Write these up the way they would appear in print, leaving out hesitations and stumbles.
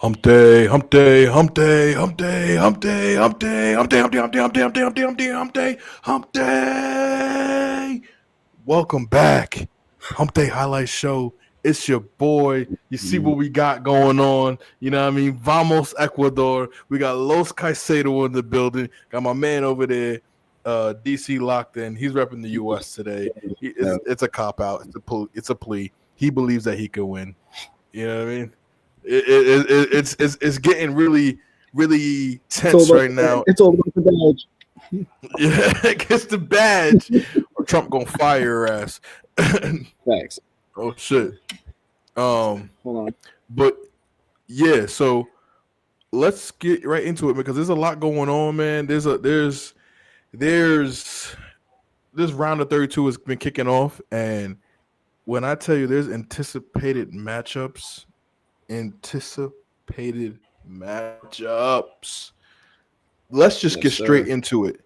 Humpday, Humpday, Humpday, Humpday, Humpday, Humpday, Humpday, Humpday, Humpday, Humpday, Humpday, Humpday, Humpday, Humpday. Welcome back, Humpday Highlight Show. It's your boy. You see what we got going on. You know what I mean? Vamos, Ecuador. We got Los Caicedo in the building. Got my man over there, DC locked in. He's repping the US today. It's a cop out. It's a plea. He believes that he can win. You know what I mean? It's getting really tense right now. It's all about the badge. Yeah, gets the badge, or Trump gonna fire your ass. Facts. Oh shit. Hold on. But yeah, so let's get right into it because there's a lot going on, man. There's this round of 32 has been kicking off, and when I tell you there's anticipated matchups. Let's just get straight into it.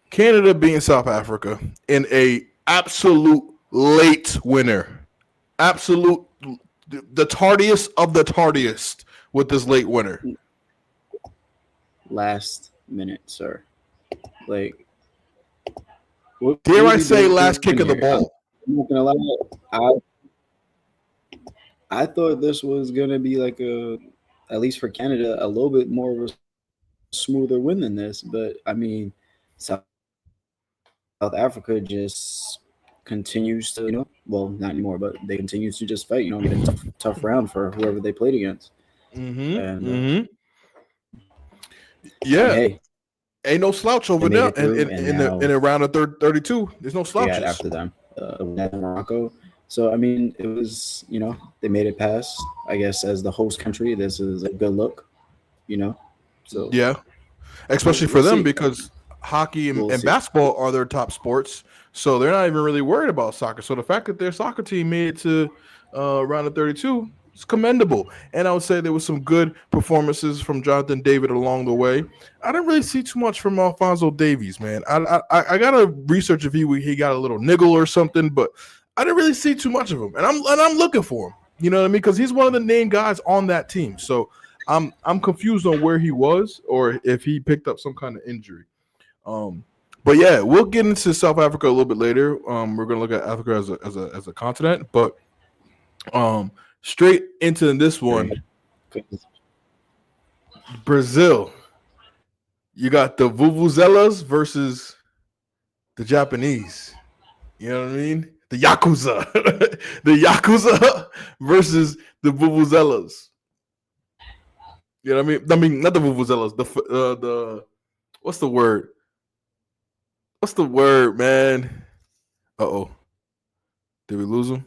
Canada beating South Africa in a absolute late winner. Absolute the tardiest of the tardiest with this late winner. Last minute, sir. Like, dare I say last kick of the ball? I'm not gonna lie. I thought this was gonna be like at least for Canada, a little bit more of a smoother win than this. But I mean, South Africa just continues to, well, not anymore, but they continue to just fight, get a tough round for whoever they played against. Yeah. Hey, ain't no slouch over there in a round of 32. There's no slouches. Yeah, after them, Morocco. So, I mean, it was, they made it past. I guess as the host country, this is a good look, So yeah, especially for them because hockey and basketball are their top sports. So they're not even really worried about soccer. So the fact that their soccer team made it to round of 32 is commendable. And I would say there was some good performances from Jonathan David along the way. I didn't really see too much from Alphonso Davies, man. I got to research if he got a little niggle or something, but I didn't really see too much of him, and I'm looking for him. You know what I mean? Because he's one of the named guys on that team. So I'm confused on where he was or if he picked up some kind of injury. But yeah, we'll get into South Africa a little bit later. We're gonna look at Africa as a continent, but straight into this one, Brazil. You got the Vuvuzelas versus the Japanese. You know what I mean? The Yakuza. The Yakuza versus the Vuvuzelas. You know what I mean? Not the Vuvuzelas. The what's the word? What's the word, man? Uh-oh. Did we lose them?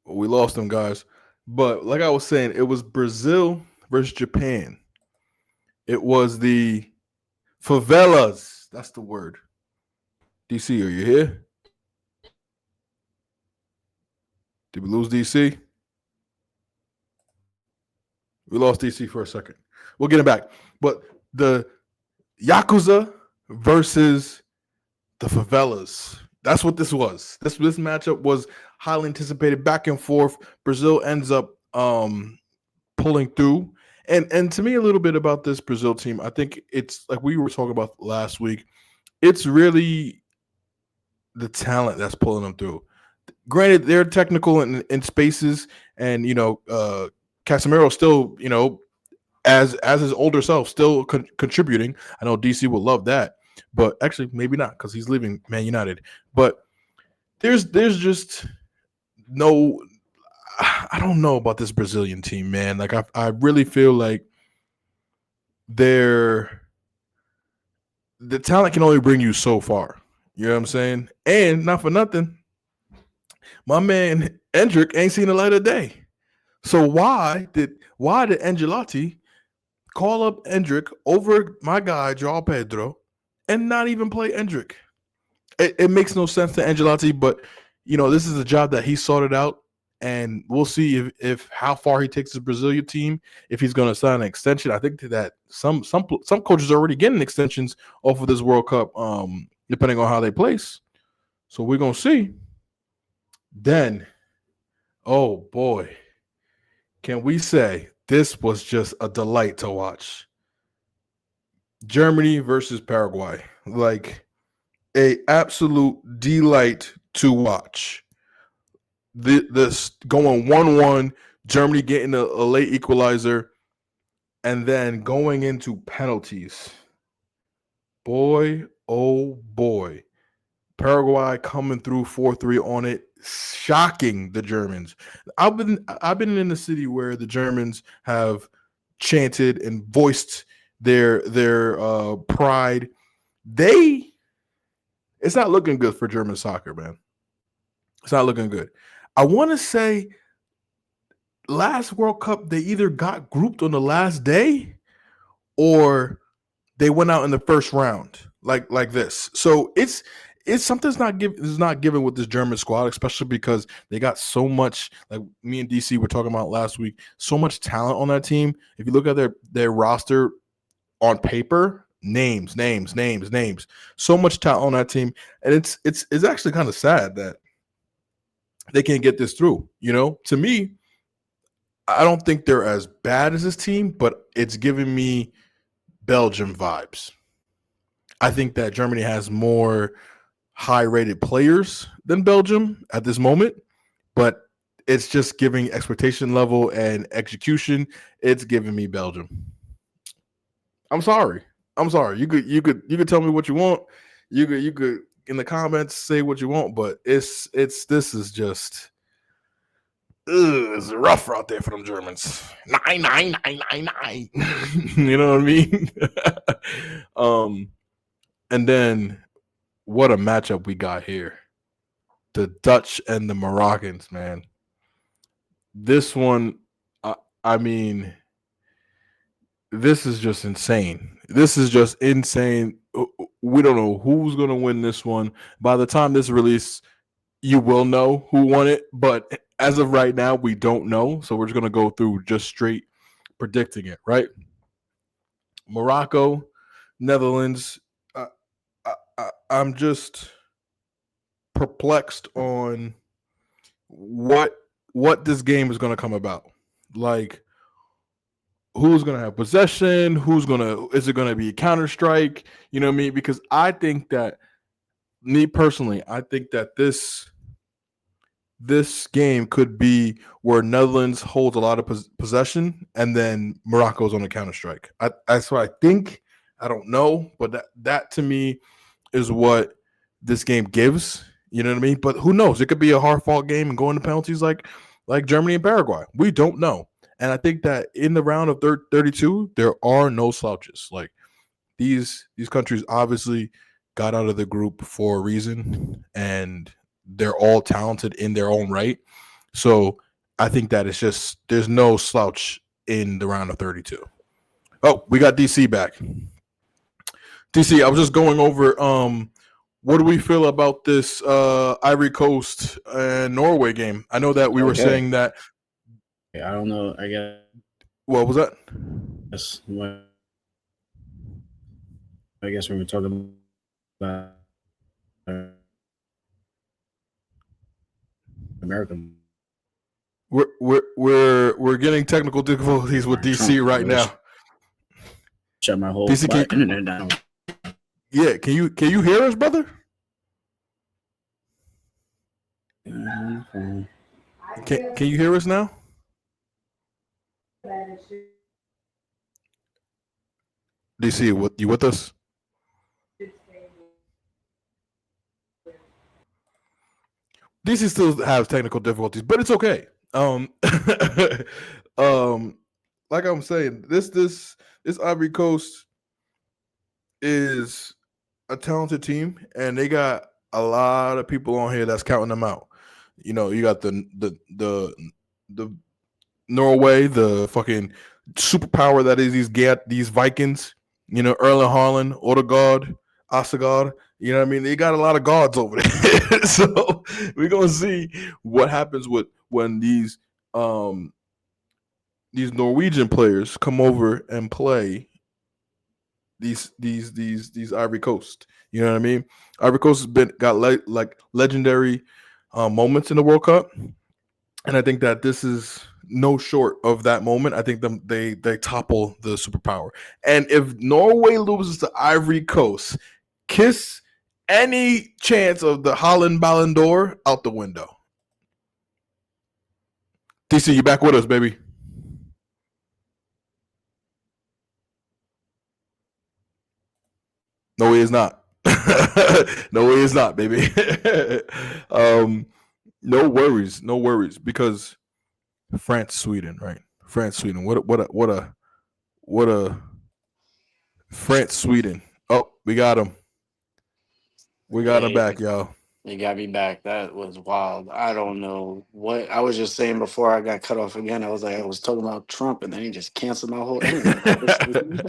Well, we lost them, guys. But like I was saying, it was Brazil versus Japan. It was the favelas. That's the word. DC, are you here? Did we lose DC? We lost DC for a second. We'll get it back. But the Yakuza versus the favelas. That's what this was. This matchup was highly anticipated, back and forth. Brazil ends up pulling through. And to me, a little bit about this Brazil team, I think it's like we were talking about last week. It's really the talent that's pulling them through. Granted, they're technical in spaces, and Casemiro still, as his older self, still contributing. I know DC will love that, but actually maybe not because he's leaving Man United. But there's just no. I don't know about this Brazilian team, man. Like I really feel like the talent can only bring you so far. You know what I'm saying? And not for nothing, my man Endrick ain't seen the light of day. So why did Angelotti call up Endrick over my guy João Pedro and not even play Endrick? It makes no sense to Angelotti, but this is a job that he sorted out, and we'll see if how far he takes his Brazilian team, if he's going to sign an extension. I think that some coaches are already getting extensions off of this World Cup, depending on how they place. So we're going to see. Then, oh boy, can we say this was just a delight to watch? Germany versus Paraguay, like a absolute delight to watch. This going 1-1, Germany getting a late equalizer, and then going into penalties. Boy, oh boy. Paraguay coming through 4-3 on it, shocking the Germans. I've been in a city where the Germans have chanted and voiced their pride. It's not looking good for German soccer, man. It's not looking good. I want to say last World Cup they either got grouped on the last day or they went out in the first round, like this. So it's something's not given with this German squad, especially because they got so much. Like me and DC were talking about last week, so much talent on that team. If you look at their roster on paper, names, so much talent on that team, and it's actually kind of sad that they can't get this through. To me, I don't think they're as bad as this team, but it's giving me Belgium vibes. I think that Germany has more high-rated players than Belgium at this moment, but it's just giving expectation level and execution. It's giving me Belgium. I'm sorry. You could tell me what you want. You could in the comments say what you want, but this is just it's rough out there for them Germans. Nine. You know what I mean? And then what a matchup we got here. The Dutch and the Moroccans, man. This one, I mean, this is just insane. We don't know who's going to win this one. By the time this release, you will know who won it. But as of right now, we don't know. So we're just going to go through just straight predicting it, right? Morocco, Netherlands. I'm just perplexed on what this game is going to come about. Like, who's going to have possession? Is it going to be a counter strike? You know what I mean? Because I think that, me personally, I think that this game could be where Netherlands holds a lot of possession and then Morocco's on a counter strike. That's what I think. I don't know, but that to me is what this game gives. You know what I mean? But who knows? It could be a hard fought game and go into penalties like Germany and Paraguay. We don't know. And I think that in the round of 32, there are no slouches. Like these countries obviously got out of the group for a reason, and they're all talented in their own right. So I think that it's just there's no slouch in the round of 32. Oh, we got DC back. DC, I was just going over what do we feel about this Ivory Coast and Norway game? I know that we were saying that. I don't know. I guess. What was that? I guess we were talking about American. We're getting technical difficulties with DC right now. Shut my whole DC, internet down. Yeah, can you hear us, brother? Can you hear us now? DC, you with us? DC still has technical difficulties, but it's okay. Like I'm saying, this Ivory Coast is a talented team, and they got a lot of people on here that's counting them out. You know, you got the Norway, the fucking superpower that is these Vikings. You know, Erling Haaland, Odegaard, Asagard. You know what I mean? They got a lot of gods over there. So we're gonna see what happens when these Norwegian players come over and play these Ivory Coast. You know what I mean? Ivory Coast has got legendary moments in the World Cup, and I think that this is no short of that moment. I think they topple the superpower. And if Norway loses to Ivory Coast, kiss any chance of the Holland Ballon d'Or out the window. DC, you back with us, baby? No, he is not. No, he is not, baby. um, no worries, no worries, because France, Sweden, right? France, Sweden. What a France, Sweden. Oh, we got him. We got him Hey, back, y'all. you got me back. That was wild. I don't know what I was just saying before I got cut off again. I was like, I was talking about Trump, and then he just canceled my whole internet conversation.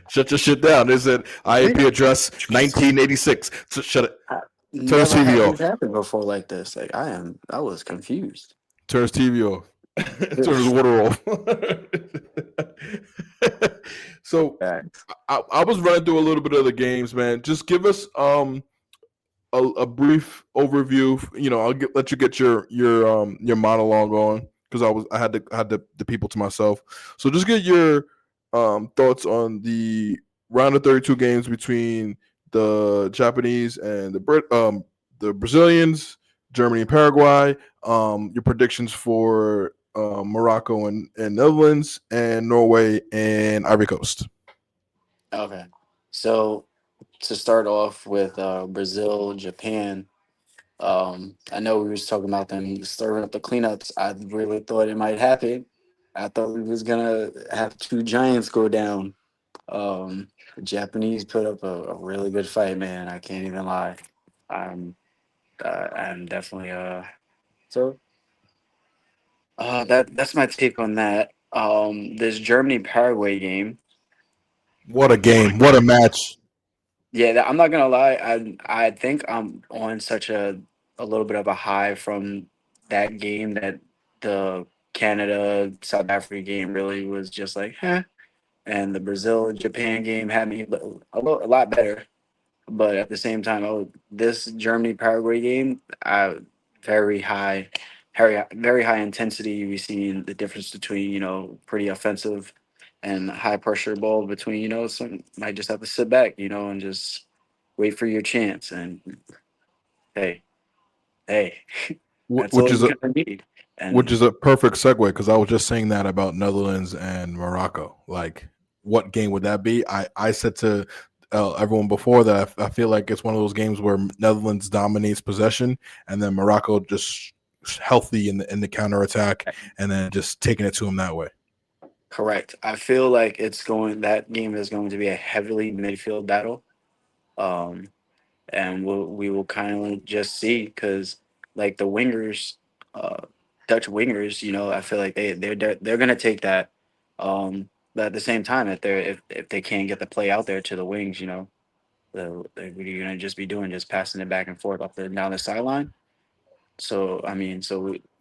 Shut your shit down. They said IAP address 1986. So shut it. I Turn his never TV had this off. happen before like this. Like I was confused. Turn his TV off. Turn his water off. So Facts. I was running through a little bit of the games, man. Just give us a brief overview. I'll let you get your monologue on, because I had the people to myself. So just get your thoughts on the round of 32 games between the Japanese and the Brazilians, Germany and Paraguay. Your predictions for Morocco and Netherlands, and Norway and Ivory Coast. Okay. So to start off with Brazil, Japan. I know we was talking about them stirring up the cleanups. I really thought it might happen. I thought we was gonna have two giants go down. The Japanese put up a really good fight, man. I can't even lie. I'm I'm definitely so that's my take on that. This Germany Paraguay game. What a game! What a match! Yeah, I'm not gonna lie. I think I'm on such a little bit of a high from that game that the Canada South Africa game really was just like, huh. And the Brazil Japan game had me a lot better. But at the same time, this Germany Paraguay game, very high, very high intensity. We seen the difference between pretty offensive and high pressure ball between some might just have to sit back and just wait for your chance. And hey, hey, that's all Which is you're a gonna need. which And is a perfect segue, because I was just saying that about Netherlands and Morocco. Like, what game would that be? I said to everyone before that I feel like it's one of those games where Netherlands dominates possession, and then Morocco just healthy in the counter attack, and then just taking it to them that way. correct. I feel like that game is going to be a heavily midfield battle. Um, and we will kind of just see because like the wingers, uh, Dutch wingers, I feel like they're gonna take that. But at the same time, if they can't get the play out there to the wings, you're gonna just be doing just passing it back and forth up and down the sideline. So I mean,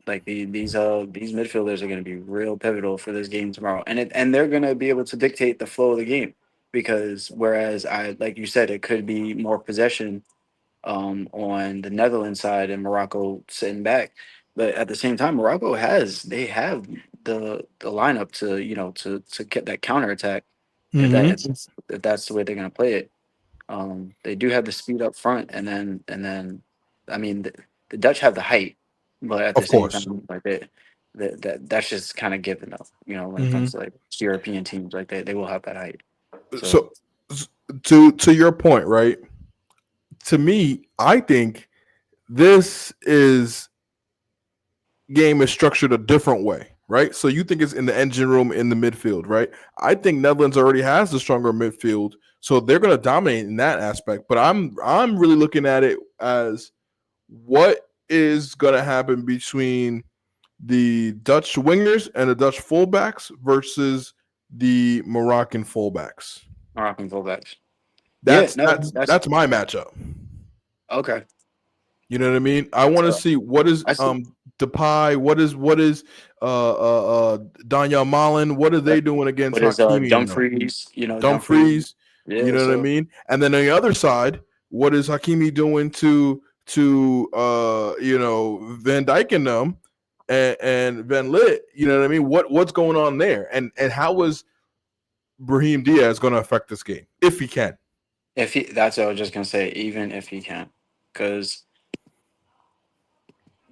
like these midfielders are going to be real pivotal for this game tomorrow, and they're going to be able to dictate the flow of the game because whereas I like you said it could be more possession on the Netherlands side and Morocco sitting back, but at the same time they have the lineup to to get that counter attack Mm-hmm. if that's the way they're going to play it. They do have the speed up front, I mean, the Dutch have the height, but at the Of same course. time, like that's just kind of given though. When it Mm-hmm. comes to like European teams, like they will have that height. So So to your point, right? To me, I think this is game is structured a different way, right? So you think it's in the engine room in the midfield, right? I think Netherlands already has the stronger midfield, so they're going to dominate in that aspect. But I'm really looking at it as what is going to happen between the Dutch wingers and the Dutch fullbacks versus the Moroccan fullbacks. Moroccan fullbacks. Yeah, That's no, that's that's that's my matchup. okay. You know what I mean? I want to So see what is I see. Depay, what is Danya Malin, what are they doing against What is Hakimi and them? Dumfries? Dumfries. Dumfries, you Yeah. know what I So mean? And then on the other side, what is Hakimi doing to Van Dyke and them? and Van Lit. You know what I mean? What's going on there? And how is Brahim Diaz going to affect this game if he can? That's what I was just gonna say. Even if he can, because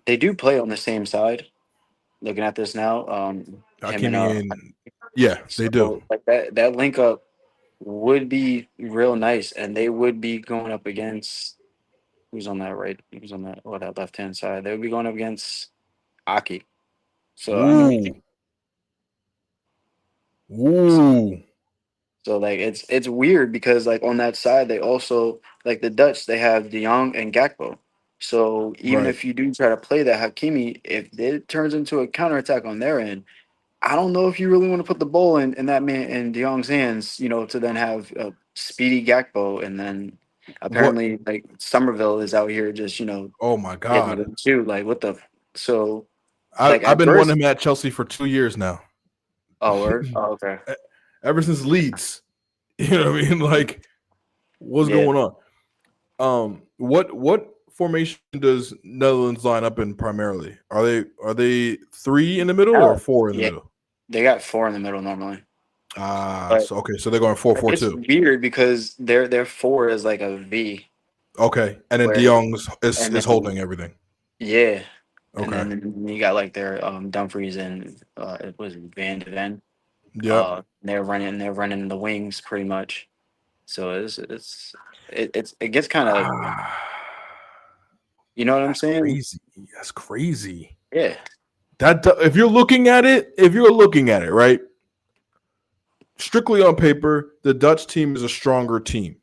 they do play on the same side. Looking at this now, him and Hakimi and yeah, they do. so like that link up would be real nice, and they would be going up against who's on that right, who's on that left hand side. They would be going up against Aki. So I mean, Ooh, ooh, so like it's weird because like on that side they also like the Dutch they have De Jong and Gakpo. So even right. if you do try to play that Hakimi, if it turns into a counterattack on their end, I don't know if you really want to put the ball in that man in De Jong's hands, to then have a speedy Gakpo, and then What? apparently like Somerville is out here just Oh my getting God! it too. Like what the so like I've at been first, wanting him at Chelsea for 2 years now. oh word, oh okay, Ever since Leeds. You know what I mean? Like, what's yeah, going on? What formation does Netherlands line up in primarily? Are they three in the middle or oh, four in the yeah, middle? they got four in the middle normally, So okay, so they're going but it's 4-4-2. weird because their four is like a V, Okay, and then De where Jong's is and is then holding everything. yeah, and Okay. then you got like their Dumfries and it was Van de Ven. Yep. They're running the wings pretty much. So it gets kind of, Ah, you know what I'm that's saying? crazy. That's crazy. Yeah. That if you're looking at it, right, strictly on paper, the Dutch team is a stronger team,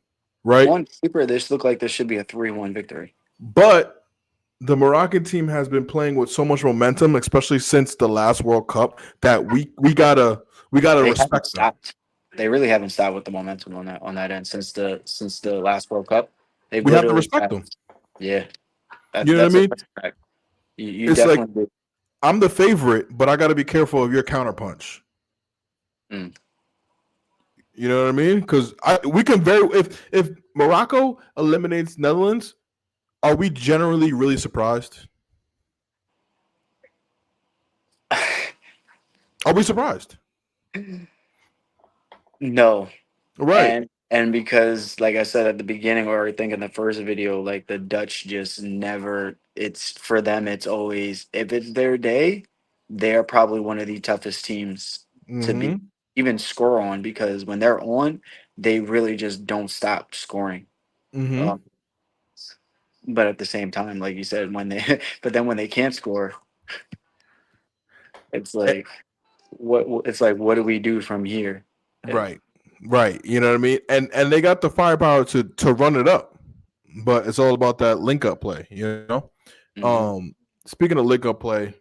right? On paper, this look like this should be a 3-1 victory. But the Moroccan team has been playing with so much momentum, especially since the last World Cup, that we gotta They haven't respect them. stopped. They really haven't stopped with the momentum on that end since the last World Cup. They've We have to literally respect had, them. yeah. You know what I mean? That's a fact. You It's like definitely I'm the favorite, but I got to be careful of your counterpunch. mm. You know what I mean? Because we can if Morocco eliminates Netherlands, are we generally really surprised? Are we surprised? No. Right. And because like I said at the beginning, or I think in the first video, like the Dutch just never, it's for them it's always, if it's their day, they're probably one of the toughest teams to be Mm-hmm. even score on, because when they're on, they really just don't stop scoring. Mm-hmm. um, but at the same time, like you said, when they but then when they can't score, it's like what do we do from here? Right. Right. You know what I mean? And they got the firepower to run it up. But it's all about that link up play, you know? Mhm. Speaking of link up play,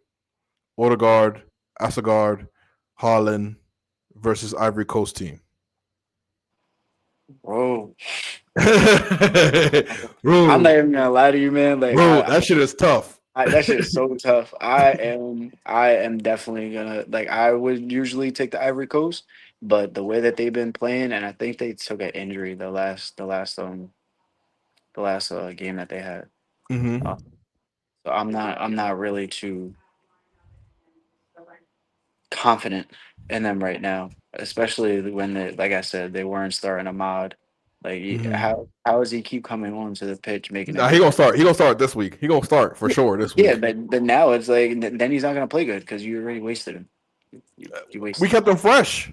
Odegaard, Asagard, Haaland versus Ivory Coast team. Bro, I'm not bro, even gonna lie to you, man. Like bro, that shit is tough. that shit is so tough. I am definitely gonna, like, I would usually take the Ivory Coast, but the way that they've been playing, and I think they took an injury the last game that they had. Mm-hmm. Uh, so I'm not really too confident in them right now, especially when like I said, they weren't starting a mod. Like Mm-hmm. how does he keep coming onto the pitch making a Nah, he gonna difference? start. He gonna start this week. He gonna start for sure this Yeah, week. but now it's like then he's not gonna play good because you already wasted him. You We wasted him. kept him fresh.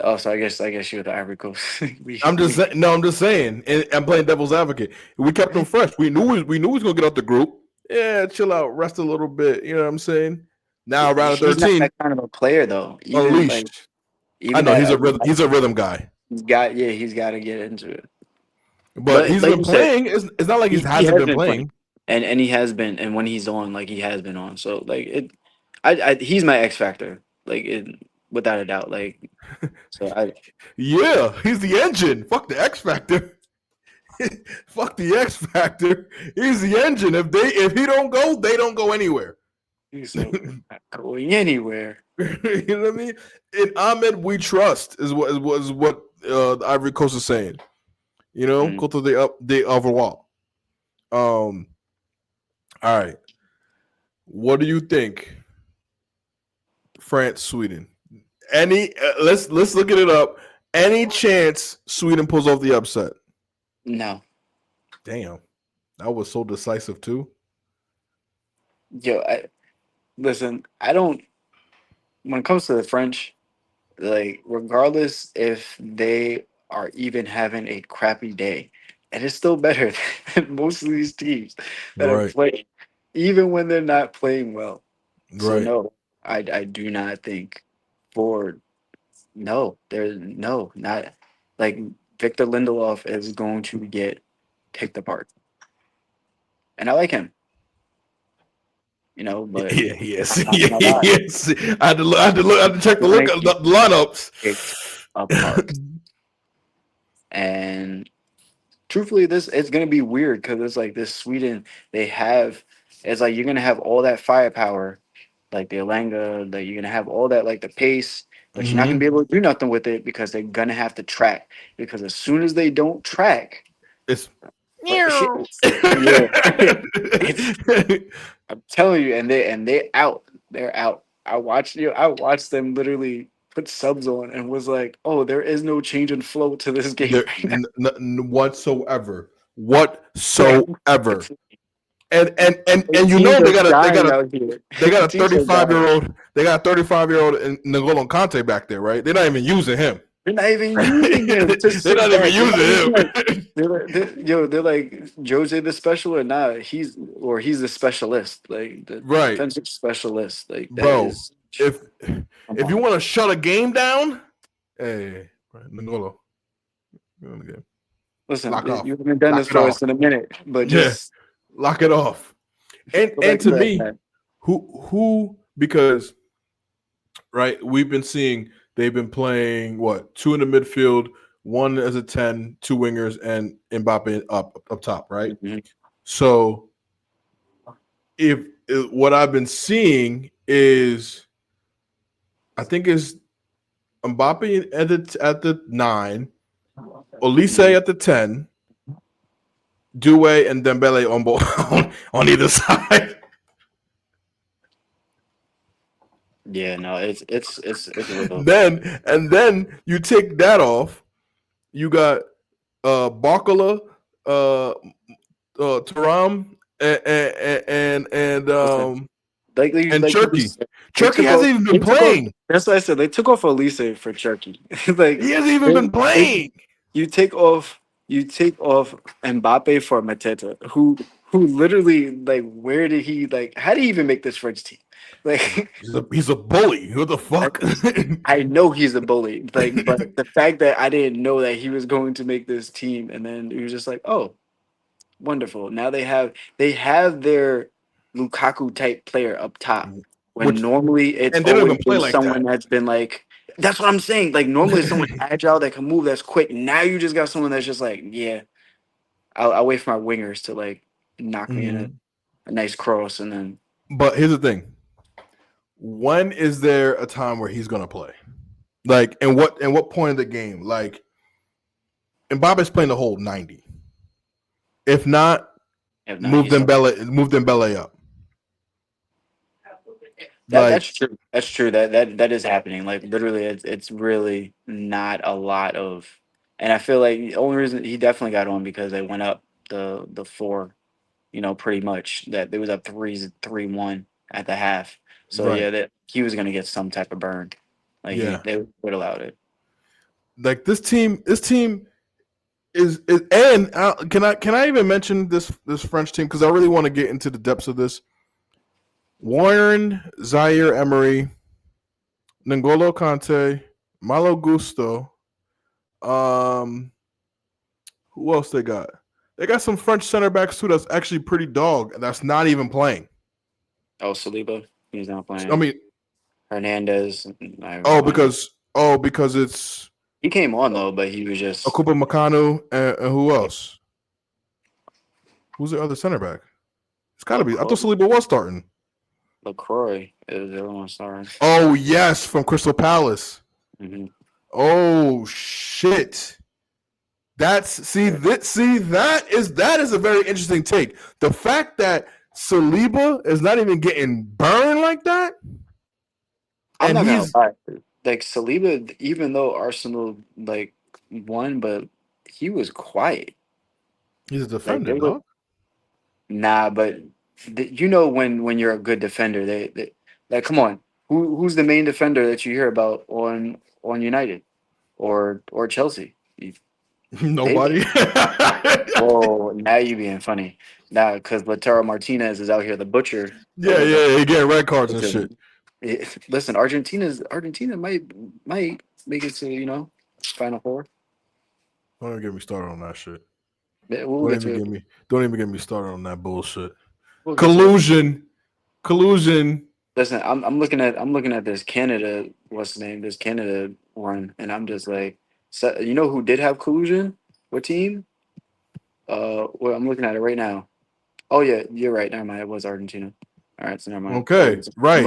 Oh, so I guess you with the Ivory Coast. we I'm just we saying. No, I'm just saying. And I'm playing devil's advocate. We kept him fresh. We knew he was gonna get out the group. Yeah, chill out, rest a little bit. You know what I'm saying? Now round of he's not 13, that kind of a player though. Even like unleashed. I even know at he's a rhythm. He's a rhythm guy, he's got to get into it. but But he's like been you said, playing. It's not like he he hasn't has been been playing, playing. and he has been, and when he's on, like he has been on. So like he's my X factor, like without a doubt. Like so I Yeah, he's the engine. Fuck the X factor. Fuck the X factor. He's the engine. If he don't go, they don't go anywhere. he said we're not going anywhere. You know what I mean? In Ahmed, we trust is what the Ivory Coast is saying. You know, Mm. go to the up the overall. All right. What do you think? France, Sweden. Any? Let's look it up. Any chance Sweden pulls off the upset? No. Damn, that was so decisive too. Yo, listen, I don't. When it comes to the French, like regardless if they are even having a crappy day, it is still better than most of these teams that are Right, playing, even when they're not playing well. So right. no, I do not think for no, there's no, not like Victor Lindelof is going to get picked apart. And I like him, but Yeah, yes, I'm not yeah, gonna lie, yes. I had to check the he's look gonna up get the lineups. picked apart. And truthfully, this it's gonna be weird because it's like this Sweden, they have it's like you're gonna have all that firepower, like the Elanga, like you're gonna have all that like the pace, but you're not gonna hmm be able to do nothing with it because they're gonna have to track. Because as soon as they don't track, It's like shit, yeah, it's I'm telling you, and they out. They're out. I watched them literally put subs on and was like, oh, there is no change in flow to this game there right whatsoever, now. whatsoever. It's And you teams know are dying out here. they got a Teams are dying. 35-year-old in N'Golo Kante back there, right? They're not even using him. They're not even using him to They're sit not even back. They're not even using like him. they're like Jose the special or not. He's the specialist, like the Right, defensive specialist. Like that bro. is If come if you on. want to shut a game down, hey, N'Golo, get on the game. Listen, Lock off, you haven't done lock this it for off. us in a minute, but Yeah, just lock it off. go And back to to that, me, man. who because right, we've been seeing they've been playing what, two in the midfield, one as a 10, two wingers, and Mbappe up top, right? Mhm. So if what I've been seeing is, I think is Mbappe at the 9, Olise Mhm. at the 10, Doué and Dembele on both on either side. Yeah, no, it's real. Then you take that off. You got Barcola, uh, Taram, Listen, and like you Turkey. said, they Turkey took off. hasn't even They been took off. playing. That's what I said. They took off Elise for Turkey. Like He hasn't even they, been they playing. you take off Mbappe for Mateta, who literally like where did he like how did he even make this French team? Like He's a bully. Who the fuck? I know he's a bully, like but the fact that I didn't know that he was going to make this team, and then he was just like, oh, wonderful. Now they have their Lukaku type player up top. When Which normally it's and they don't always even play been like someone that. that's been like that's what I'm saying. Like normally it's someone agile that can move that's quick. Now you just got someone that's just like, yeah, I'll wait for my wingers to like knock me in Mhm. a nice cross and then But here's the thing: when is there a time where he's gonna play? Like, and what point of the game? Like, Mbappe's playing the whole 90. If not, if not, he's move Dembele up. that's Like, true. That's true. That is happening. Like literally it's really not a lot of and I feel like the only reason he definitely got on because they went up the four, pretty much that they was up 3-1 at the half. So right. yeah, that he was gonna get some type of burn. Like Yeah. they would allowed it. Like this team is and can I even mention this French team because I really want to get into the depths of this. Warren, Zaire Emery, N'Golo Kante, Malo Gusto. Um, who else they got? They got some French center backs too. That's actually pretty dog. And that's not even playing. Oh, Saliba, he's not I playing. mean, Hernandez, I have oh no idea. because it's He came on though, but he was just Akupa Makanu and who else? Who's the other center back? It's got to be. I thought LaCroix. Saliba was starting. LaCroix is the other one starring. Oh yes, from Crystal Palace. Hmm. Oh shit. That is a very interesting take. The fact that Saliba is not even getting burned like that, I'm and not gonna he's lie. Like Saliba, even though Arsenal like won, but he was quiet. a Like defender, they were dog. nah, but you know when you're a good defender, they like come on. Who's the main defender that you hear about on United or Chelsea? They Nobody. oh now you being funny now because Lautaro Martinez is out here the butcher Yeah, over the. yeah, he getting red cards and shit. Listen, Argentina might make it to Final Four. Don't even get me started on that shit. We'll get to it. Don't even get me started on that bullshit. We'll get to it. Collusion. Listen, I'm looking at this Canada. What's the name? This Canada run, and I'm just like, so, you know who did have collusion? What team? Well, I'm looking at it right now. Oh yeah, you're right. Never mind. It was Argentina. All right, so never mind. Okay, right.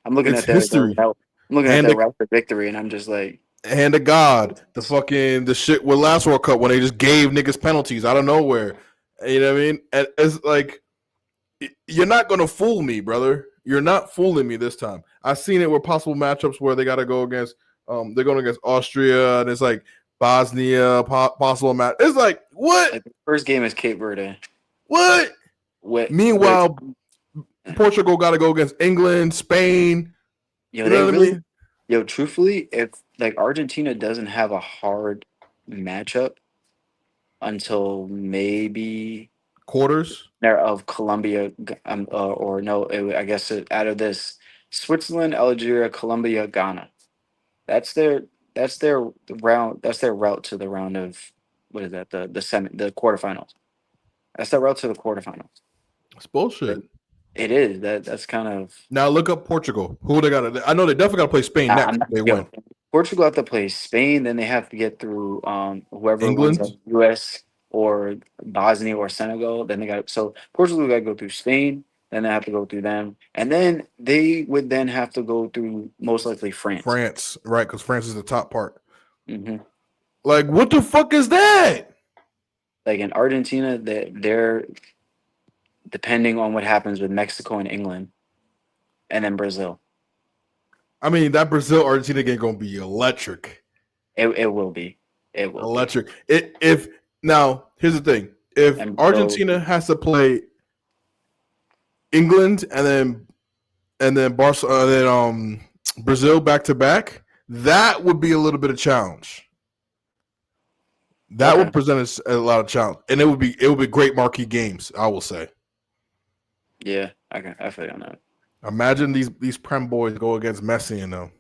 I'm looking It's at their history. route. I'm looking at Hand their to route for victory, and I'm just like, hand to God. The shit with last World Cup when they just gave niggas penalties out of nowhere. You know what I mean? And it's like you're not gonna fool me, brother. You're not fooling me this time. I've seen it with possible matchups where they got to go against. They're going against Austria, and it's like Bosnia possible match. It's like what? the first game is Cape Verde. What? Which Meanwhile, Portugal got to go against England, Spain. You they know what I really mean? truthfully, if like Argentina doesn't have a hard matchup until maybe Quarters. there of Colombia, or no, I guess out of this Switzerland, Algeria, Colombia, Ghana. That's their that's their round. That's their route to the round of what is that the quarterfinals. That's their route to the quarterfinals. It's bullshit. It is that's kind of. Now look up Portugal. Who they got? I know they definitely got to play Spain next I'm if not, they win. yo, Portugal have to play Spain, then they have to get through whoever wins England, like US or Bosnia or Senegal. Then they got so Portugal got to go through Spain, then they have to go through them, and then they would then have to go through most likely France. France, right? Because France is the top part. hmm Like, what the fuck is that? Like in Argentina, they're depending on what happens with Mexico and England, and then Brazil. I mean, that Brazil Argentina game gonna be electric. It will be. It will be. Electric. If now here's the thing: if And Brazil, Argentina has to play England and then Brazil back to back, that would be a little bit of challenge. That okay. would present us a lot of challenge, and it would be great marquee games. I will say. Yeah, I feel you on that. Imagine these Prem boys go against Messi and them.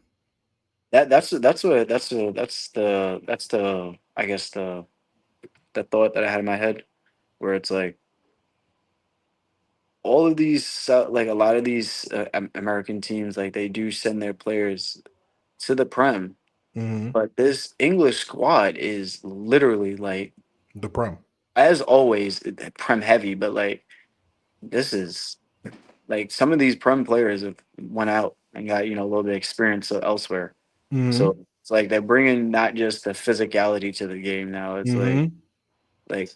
That's the I guess the thought that I had in my head where it's like all of these like a lot of these American teams like they do send their players to the Prem, Mm-hmm. but this English squad is literally like The Prem. as always Prem heavy, but like this is like some of these Prem players have went out and got a little bit of experience elsewhere. Mm-hmm. So it's like they're bringing not just the physicality to the game now. It's Mm-hmm. like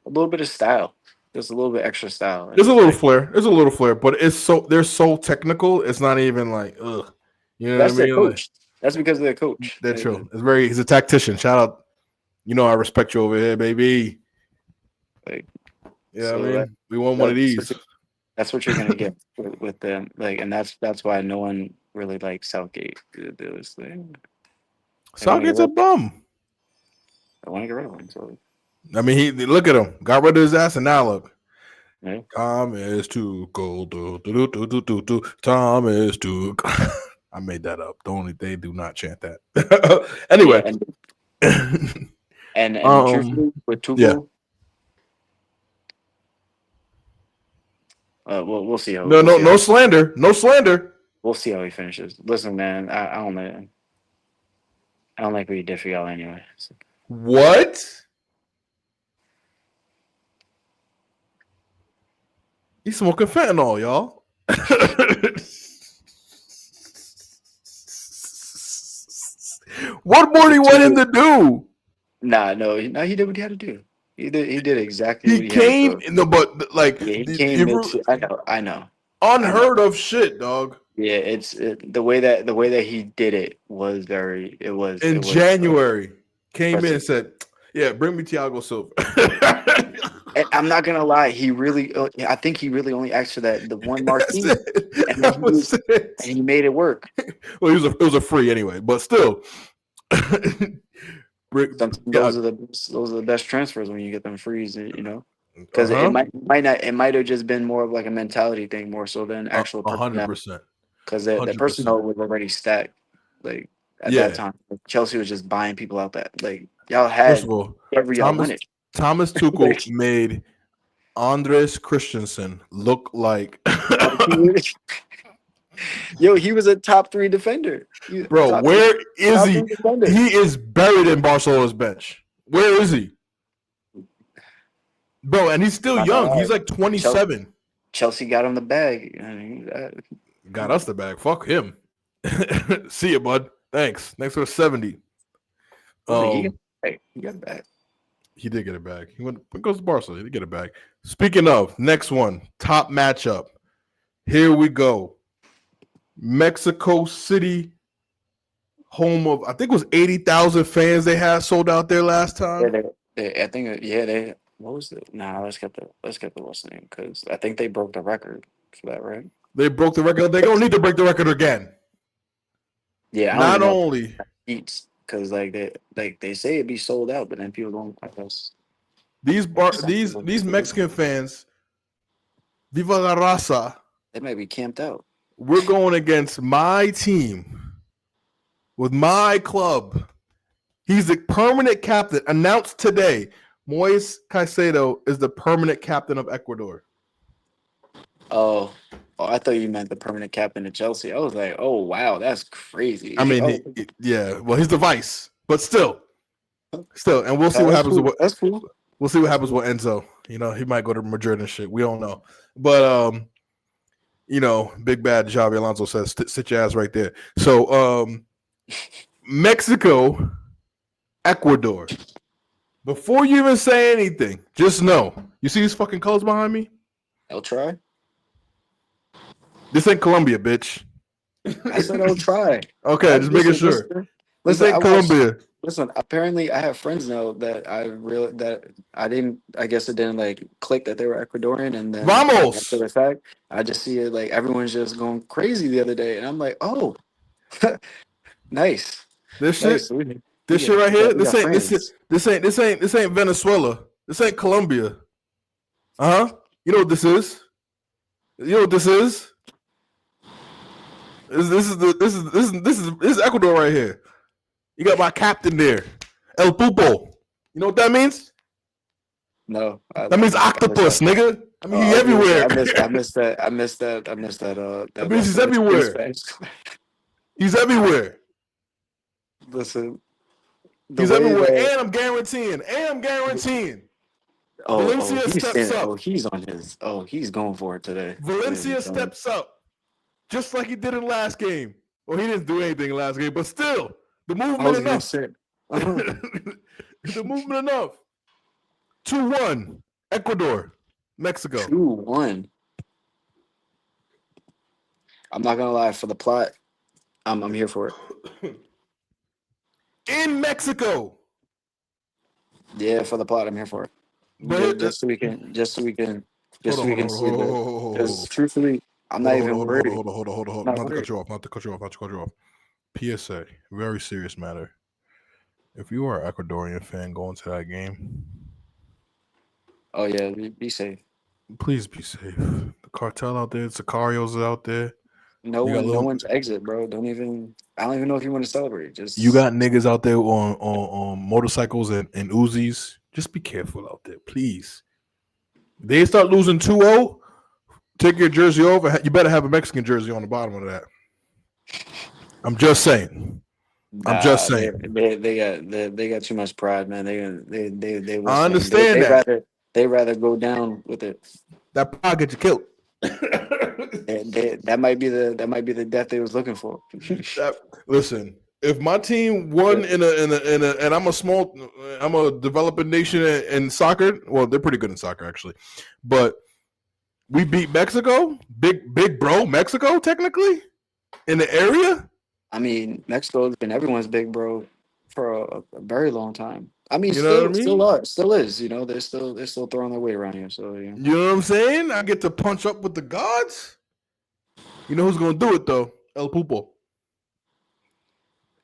a little bit of style, just a little bit extra style, and There's a it's little like flair. There's a little flair, but they're so technical. It's not even like ugh. You know what I that's their mean? Like, coach. That's because of their coach. they're chill. He's a tactician. Shout out. You know I respect you over here, baby. Like You know what I so mean? We want one of that's these. that's what you're gonna get with them. Like, and that's why no one really likes Southgate. They was like, they want to get Southgate's a rid. bum. They want to get rid of him. So I mean, he look at him. Got rid of his ass, and now look. yeah. Tom is too cold. Tom is too. I made that up. They do not chant that. Yeah, Anyway, and truthfully, with yeah. Tuchel, we'll see how No, no slander. No slander. we'll see how he finishes. Listen, man, I don't like what you did for y'all anyway. So, What? He's smoking fentanyl, y'all. What more do you want him to do? nah, no, he did what he had to do. He did exactly He what he had to came do. no, but like Yeah, he came mid. I know. unheard of shit, dog. Yeah, the way that he did it was very. In It was. January, came in and Impressive. said, "Yeah, bring me Thiago Silva." And I'm not gonna lie. He really. I think he really only asked for that the one That's marquee, it. and then That was it. he made it work. Well, it was a free anyway, but still. Sometimes Yeah, those are the best transfers when you get them frees. Because it uh-huh. might have just been more of like a mentality thing more so than actual personnel. 100%. Because the 100%. personnel was already stacked. Like at that Yeah. time, Chelsea was just buying people out that like y'all First had of all, whatever y'all Thomas wanted. Thomas Tuchel made Andres Christensen look like Like, yo, he was a top three defender. bro, where is Top he? three defender. He is buried in Barcelona's bench. Where is he? Bro, and he's still Not gonna young. He's lie. like 27. Chelsea got him the bag. I mean, Got us the bag. Fuck him. See you, bud. Thanks. Next for 70. he got it back. He did get it back. He goes to Barcelona. He did get it back. Speaking of, next one, top matchup. Here we go. Mexico City, home of, I think it was 80,000 fans they had sold out there last time. I think they. What was it? Nah, let's get the what's the name because I think they broke the record for that, right? They broke the record. They don't need to break the record again. Yeah, I don't Not even know only eats because they say it be sold out, but then people don't. I guess these Mexican fans, Viva la Raza, they might be camped out. we're going against my team with my club. He's the permanent captain. Announced today, Moise Caicedo is the permanent captain of Ecuador. Oh, I thought you meant the permanent captain of Chelsea. I was like, oh wow, that's crazy. I mean, Oh, yeah. Well, he's the vice, but still, and we'll see what that's happens. cool. That's cool. We'll see what happens with Enzo. He might go to Madrid and shit. We don't know, but Big Bad Xabi Alonso says, "Sit your ass right there." So, Mexico, Ecuador. Before you even say anything, just know. You see these fucking colors behind me? I'll try. This ain't Colombia, bitch. I said I'll try. Okay, just making sure. This ain't Colombia. Listen, apparently I have friends now that I didn't. I guess it didn't like click that they were Ecuadorian, and then Vamos. after the fact, I just see it like everyone's just going crazy the other day, and I'm like, oh, nice. This shit. Nice. We This shit got- right we here. got- we got friends. This ain't Venezuela. This ain't Colombia. You know what this is? You know what this is? This is Ecuador right here. You got my captain there, El Pupo. You know what that means? No, That means octopus, nigga. I mean, he's I everywhere. missed that. I missed that. That means he's everywhere. He's everywhere. Listen, He's everywhere. And I'm guaranteeing. Valencia steps up. He's going for it today. Valencia steps up. Just like he did in the last game. Well, he didn't do anything in the last game, but still, the movement enough. The movement enough. 2-1. Ecuador. Mexico. 2-1. I'm not gonna lie, for the plot, I'm here for it. In Mexico. Yeah, for the plot, I'm here for it. But Just so we can see it. Because Hold truthfully, I'm not even worried. on. Not to cut you off. PSA. Very serious matter. If you are an Ecuadorian fan going to that game, Oh yeah, be safe. please be safe. The cartel out there, Sicarios out there. No one's exit, bro. I don't even know if you want to celebrate. Just you got niggas out there on motorcycles and Uzis. Just be careful out there, please. They start losing 2-0. Take your jersey over. You better have a Mexican jersey on the bottom of that. I'm just saying. They got too much pride, man. They I understand that. They rather go down with it. That pride get you killed. That might be the death they was looking for. Listen, if my team won and I'm a developing nation in soccer. Well, they're pretty good in soccer actually, but we beat Mexico, big bro, Mexico technically in the area. I mean, Mexico's been everyone's big bro for a very long time. I mean, You know what I still mean? are, still is. You know, they're still throwing their weight around here. So you know, You know what I'm saying? I get to punch up with the gods. You know who's gonna do it though? El Pupo.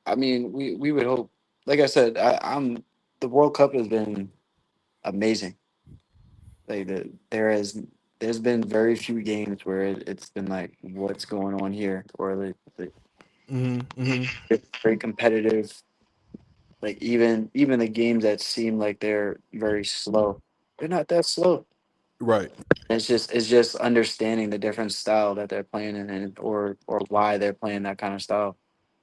I mean, we would hope. Like I said, I'm the World Cup has been amazing. Like there's been very few games where it's been like what's going on here, or Mm-hmm. it's very competitive. Like even the games that seem like they're very slow, they're not that slow. Right. It's just understanding the different style that they're playing in, and or why they're playing that kind of style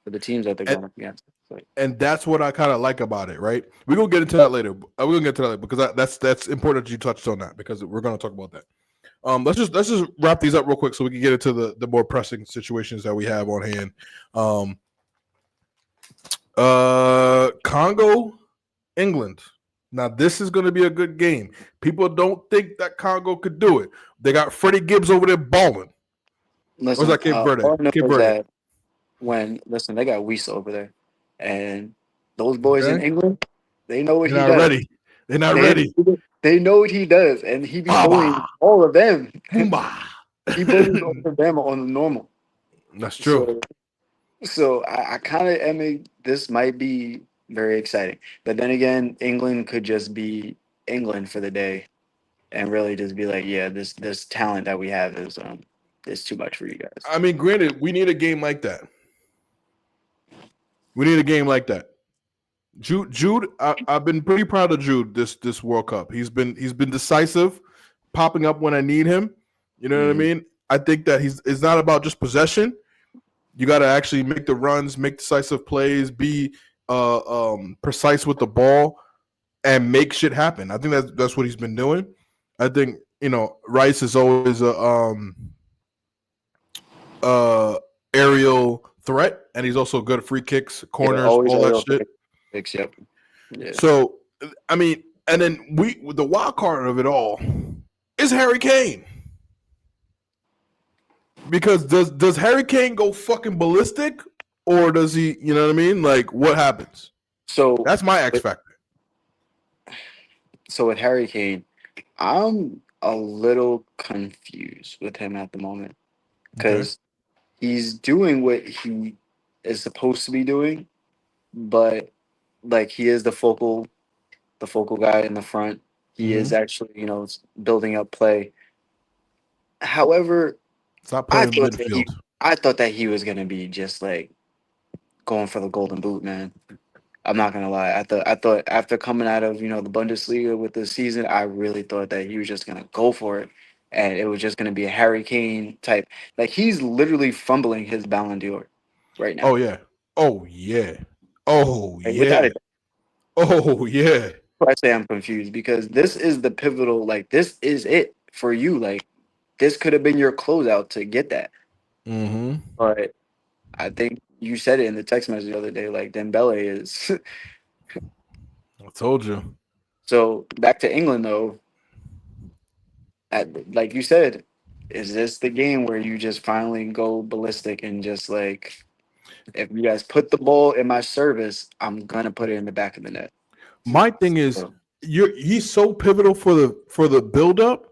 for the teams that they're And, going up against. It's like, and that's what I kind of like about it, right? We're gonna get into that later. We're gonna get to that later because that's important that you touched on that because we're gonna talk about that. Let's just wrap these up real quick so we can get into the more pressing situations that we have on hand. Um, Congo, England. Now this is going to be a good game. People don't think that Congo could do it. They got Freddie Gibbs over there balling. Or was listen, that Cape Verde? all I know Cape is Verde. that when listen, they got Weiss over there, and those boys in Okay, England, they know what they're he not does. ready. They're not They ready. they know what he does, and he be bullying Baba, all of them. boomba. He bullies all of them on the normal. That's true. So I kind of this might be very exciting, but then again, England could just be England for the day and really just be like, yeah, this talent that we have is too much for you guys. I mean, granted, we need a game like that. We need a game like that. Jude, I've been pretty proud of Jude this World Cup. He's been decisive, popping up when I need him. You know what I Mm. mean? I think that it's not about just possession. You got to actually make the runs, make decisive plays, be precise with the ball, and make shit happen. I think that's what he's been doing. I think Rice is always a uh, aerial threat, and he's also good at free kicks, Yeah, corners, always all that aerial shit. picks. Yep. Yeah. So, I mean, and then the wild card of it all is Harry Kane. Because does Harry Kane go fucking ballistic, or does he? You know what I mean? Like, what happens? So That's my X with, factor. so with Harry Kane, I'm a little confused with him at the moment Okay. because he's doing what he is supposed to be doing, but like he is the focal guy in the front. He is Mm-hmm. actually, building up play. However, Stop I playing in the thought that he, midfield. I thought that he was gonna be just like going for the golden boot, man. I'm not gonna lie. I thought after coming out of the Bundesliga with the season, I really thought that he was just gonna go for it, and it was just gonna be a Harry Kane type. Like he's literally fumbling his Ballon d'Or right now. Oh yeah. Oh yeah. Oh Like without yeah. it, Oh yeah. I say I'm confused because this is the pivotal. Like this is it for you. Like this could have been your closeout to get that, Mm-hmm. but I think you said it in the text message the other day. Like Dembele is. I told you. So back to England though. Like you said, is this the game where you just finally go ballistic and just like, if you guys put the ball in my service, I'm gonna put it in the back of the net. My thing is, So, he's so pivotal for the build up,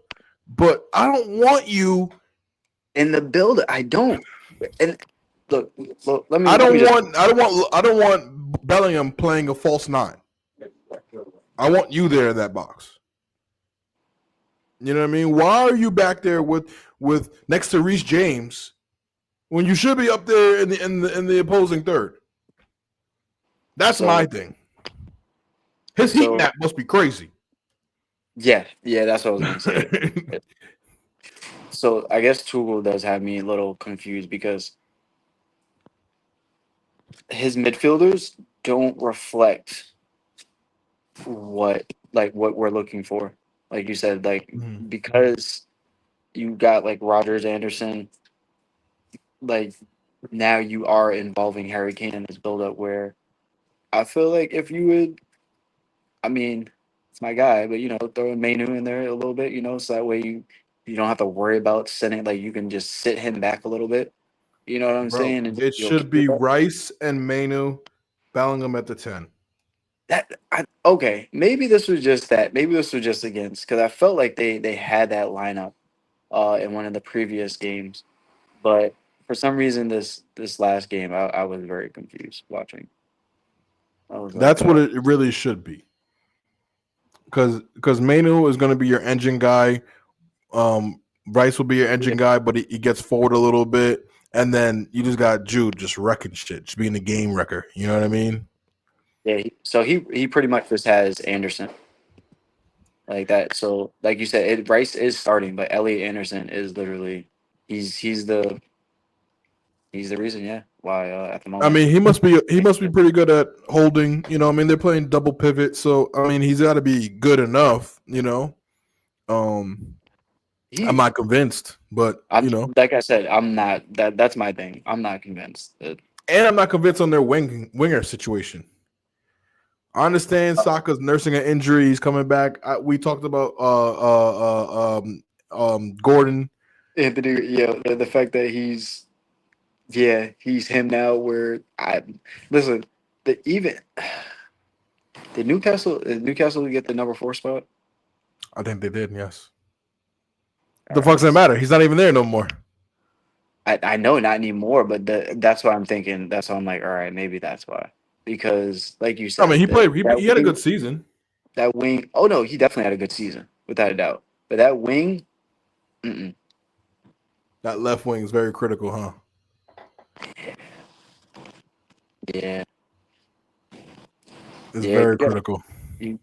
but I don't want you. in the build, I don't. And look, let me I let me don't just. want. I don't want. I don't want Bellingham playing a false nine. I want you there in that box. You know what I mean? Why are you back there with next to Reece James when you should be up there in the opposing third? That's my So thing. His heat so map must be crazy. yeah, that's what I was gonna say. So I guess Tuchel does have me a little confused because his midfielders don't reflect what we're looking for. Like you said, like Mhm. because you got like Rogers Anderson, like now you are involving Harry Kane in this build-up where I feel like if you would, I mean, it's my guy, but throw Mainu in there a little bit, so that way you don't have to worry about sending like you can just sit him back a little bit. You know what I'm Bro, saying? And it you'll should keep it be up. Rice and Mainu, Bellingham at the 10. Okay, maybe this was just that. Maybe this was just against because I felt like they had that lineup in one of the previous games, but for some reason this last game I was very confused watching. I was like, That's what it really should be. Because Mainu is going to be your engine guy. Rice will be your engine guy, but he gets forward a little bit. And then you just got Jude just wrecking shit, just being the game wrecker. You know what I mean? yeah. So he pretty much just has Anderson like that. So like you said, Rice is starting, but Elliot Anderson is literally he's the reason, yeah, why at the I moment. mean, he must be pretty good at holding. You know, I mean, they're playing double pivot, so I mean, he's got to be good enough. Um, I'm He not convinced, but I'm like I said, I'm not that's my thing. I'm not convinced. and I'm not convinced on their winger situation. I understand Saka's nursing an injury; he's coming back. We talked about Gordon. Anthony, yeah, the fact that he's him now. Where I listen, the even did Newcastle get the number 4 spot? I think they did. Yes. All The fuck's right, that matter? He's not even there no more. I know not anymore, but that's why I'm thinking. That's why I'm like, all right, maybe that's why. Because like you I mean, said, he played. He had a good season. that wing. Oh no, he definitely had a good season without a doubt. But that wing, mm-mm. That left wing is very critical, huh? Yeah, It's yeah, very critical, you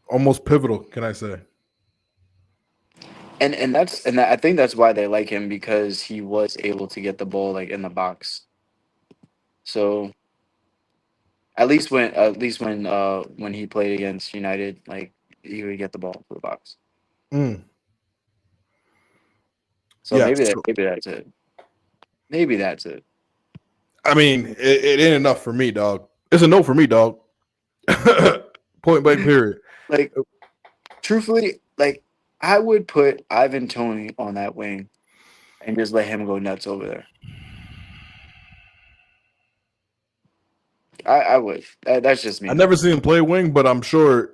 almost pivotal. Can I say? I think that's why they like him because he was able to get the ball like in the box. So at least when he played against United, like he would get the ball to the box. Mm, So yeah. maybe that's it. Maybe that's it. I mean, it ain't enough for me, dog. It's a no for me, dog. Point blank. Period. Like truthfully, like I would put Ivan Tony on that wing and just let him go nuts over there. I would. That's just me I though. never seen him play wing, but I'm sure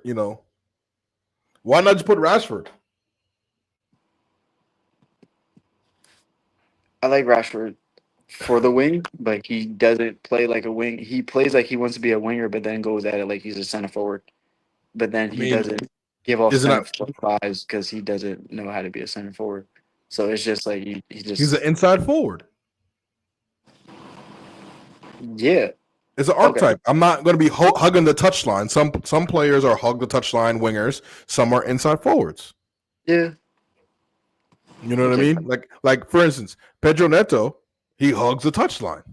Why not just put Rashford? I like Rashford for the wing, but he doesn't play like a wing. He plays like he wants to be a winger, but then goes at it like he's a center forward. But then I he mean, doesn't give off isn't center that forward vibes because he doesn't know how to be a center forward. So it's just like he he's an just inside forward? yeah It's an okay archetype. I'm not going to be hugging the touchline. Some players are hug the touchline wingers. Some are inside forwards. yeah. You know what I Okay. mean? Like for instance, Pedro Neto, he hugs the touchline.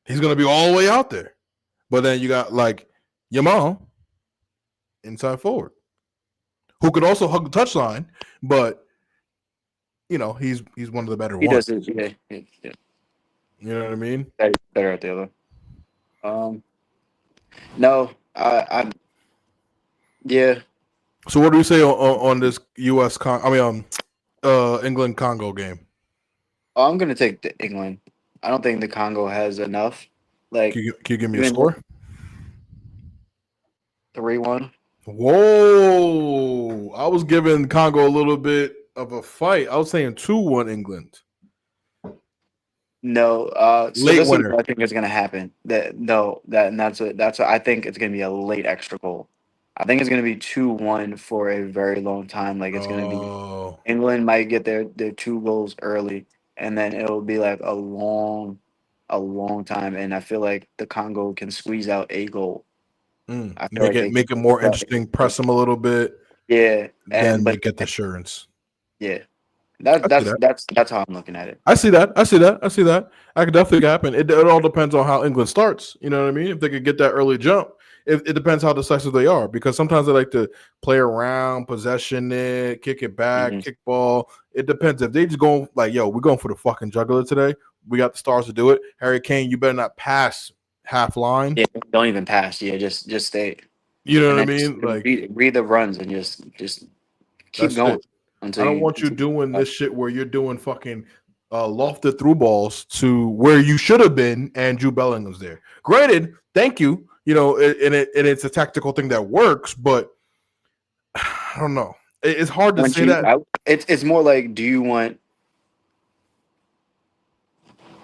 He's going to be all the way out there. But then you got like Yamal, inside forward, who could also hug the touchline, but he's one of the better He ones. does it. Yeah. You know what I mean? He's better at the other. Um, no, I yeah. So what do you say on this U.S. England Congo game? Oh, I'm gonna take the England. I don't think the Congo has enough. Like Can you give me a even score? 3-1. Whoa! I was giving Congo a little bit of a fight. I was saying 2-1 England. No, so Late this is winner. what I think is gonna happen. That no, that and that's what I think it's gonna be a late extra goal. I think it's gonna be 2-1 for a very long time. Like it's gonna be Oh. England might get their 2 goals early, and then it'll be like a long time. And I feel like the Congo can squeeze out a goal. I feel Make like it they can make it more squeeze out interesting. Press them a little bit, yeah, and then you but get the assurance. yeah, I see that. that's how I'm looking at it. I see that. I see that. I see that. I could definitely happen. It all depends on how England starts. You know what I mean? If they could get that early jump, it depends how decisive they are, because sometimes they like to play around, possession it, kick it back, Mhm. kick ball. It depends. If they just going like, yo, we're going for the fucking juggler today. We got the stars to do it. Harry Kane, you better not pass half line. Yeah, don't even pass. Yeah, just stay, You know and what I then just mean? Like, read the runs and just keep that's going it. until I don't you. want you doing this shit where you're doing fucking lofted through balls to where you should have been, and Jude Bellingham's there. Granted, thank you. You know, and it's a tactical thing that works, but I don't know. It's hard to Want say you? that. It's more like, do you want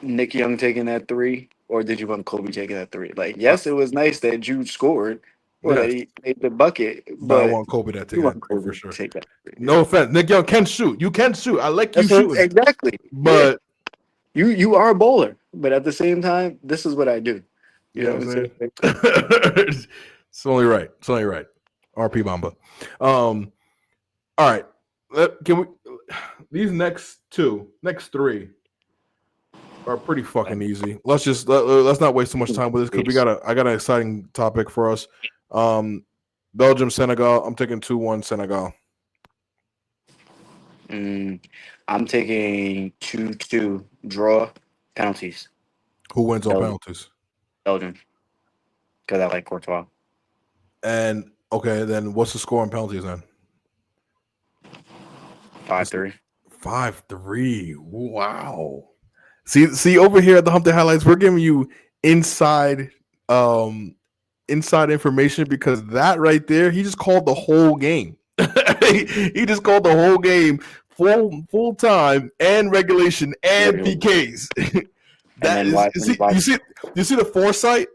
Nick Young taking that three, or did you want Kobe taking that three? Like, Uh, yes, it was nice that Jude scored or that yes, he made the bucket, but I but want Kobe to take you that want three for Kobe to sure. take that three. No Yeah. offense, Nick Young can shoot. You can shoot. I like you That's what shooting, exactly. Yeah, but you are a bowler, but at the same time, this is what I do. you You know know what I'm what saying? I'm saying. It's only right. It's only right. RP Mamba. All right. Can we? These next three are pretty fucking easy. Let's not waste too much time with this, because I got an exciting topic for us. Belgium, Senegal. I'm taking 2-1 Senegal. I'm taking 2-2 draw penalties. Who wins on Belgium, penalties? Belgium, because I like Courtois. And okay, then what's the score on penalties then? 5-3. 5-3. Wow. See over here at the Humpday highlights, we're giving you inside um inside information, because that right there, he just called the whole game. He just called the whole game, full time and regulation and PKs. And That then is, watch. you see the foresight.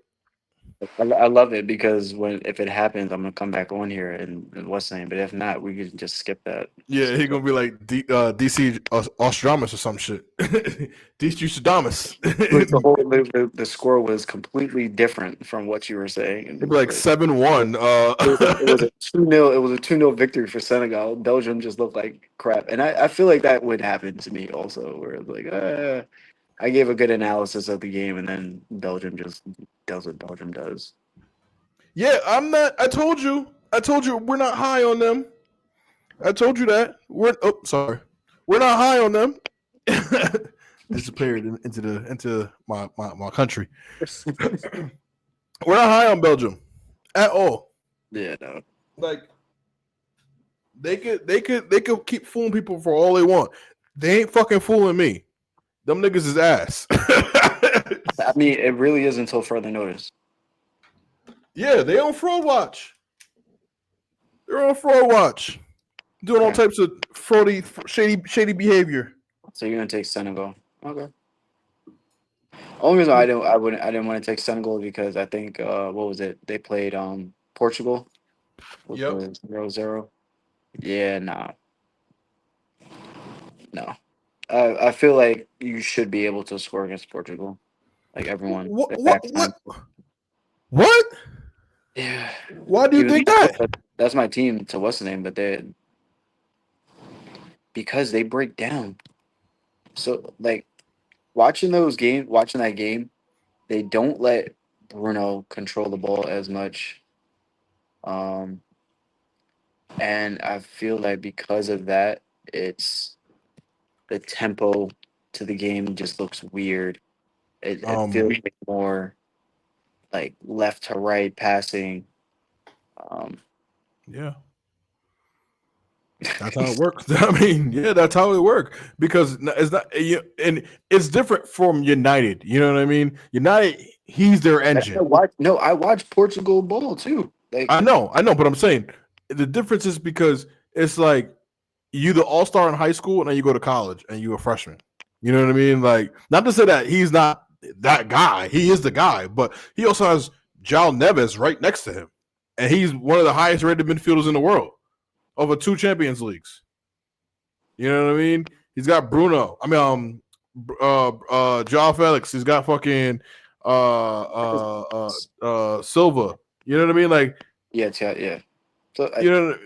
I love it because if it happens, I'm gonna come back on here and what's saying. But if not, we can just skip that. Yeah, he gonna be like DC Ostradamus or some shit. DC Ostradamus. Like the score was completely different from what you were saying, It'd and be like 7-1. it was a 2-0. It was a 2-0 victory for Senegal. Belgium just looked like crap, and I feel like that would happen to me also, where it's like I gave a good analysis of the game, and then Belgium just does what Belgium does. Yeah, I'm not. I told you. We're not high on them. I told you that. Sorry. We're not high on them. Disappeared into my country. We're not high on Belgium at all. Yeah, no. Like, they could keep fooling people for all they want. They ain't fucking fooling me. Them niggas is ass. I mean, it really is until further notice. Yeah, they on fraud watch. They're on fraud watch, doing all types of fraudy, shady behavior. So you're gonna take Senegal? Okay. Only reason I didn't want to take Senegal because I think what was it? They played Portugal, which Yep. was 0-0. Yeah, nah, no. I feel like you should be able to score against Portugal. Like everyone, What? at What? halftime. What? Yeah. Why do you Even think that? that's my team to what's the name, but because they break down. So like watching that game, they don't let Bruno control the ball as much. Um, and I feel like because of that, it's the tempo to the game just looks weird. It feels like more like left to right passing. Um, Yeah, that's how it works. I mean, yeah, that's how it works, because it's not, and it's different from United. You know what I mean? United, he's their engine. I watch Portugal ball too. Like I know, but I'm saying the difference is because it's like you the all star in high school, and then you go to college and you a freshman. You know what I mean? Like, not to say that he's not that guy. He is the guy, but he also has Jao Neves right next to him, and he's one of the highest rated midfielders in the world over 2 Champions Leagues. You know what I mean? He's got Bruno. I mean, Joao Felix. He's got fucking Silva. You know what I mean? Like, yeah. So you know,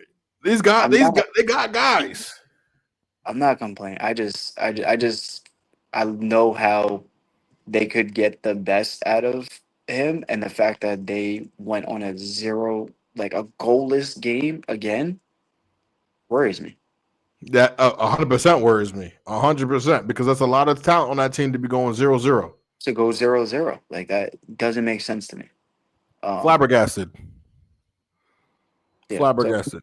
I'm not they got guys. I'm not complaining. I know how they could get the best out of him, and the fact that they went on a zero, like a goalless game again, worries me. That 100% worries me. 100% because that's a lot of talent on that team to be going 0-0. To go 0-0, like that doesn't make sense to me. Um, Flabbergasted. yeah, so Flabbergasted.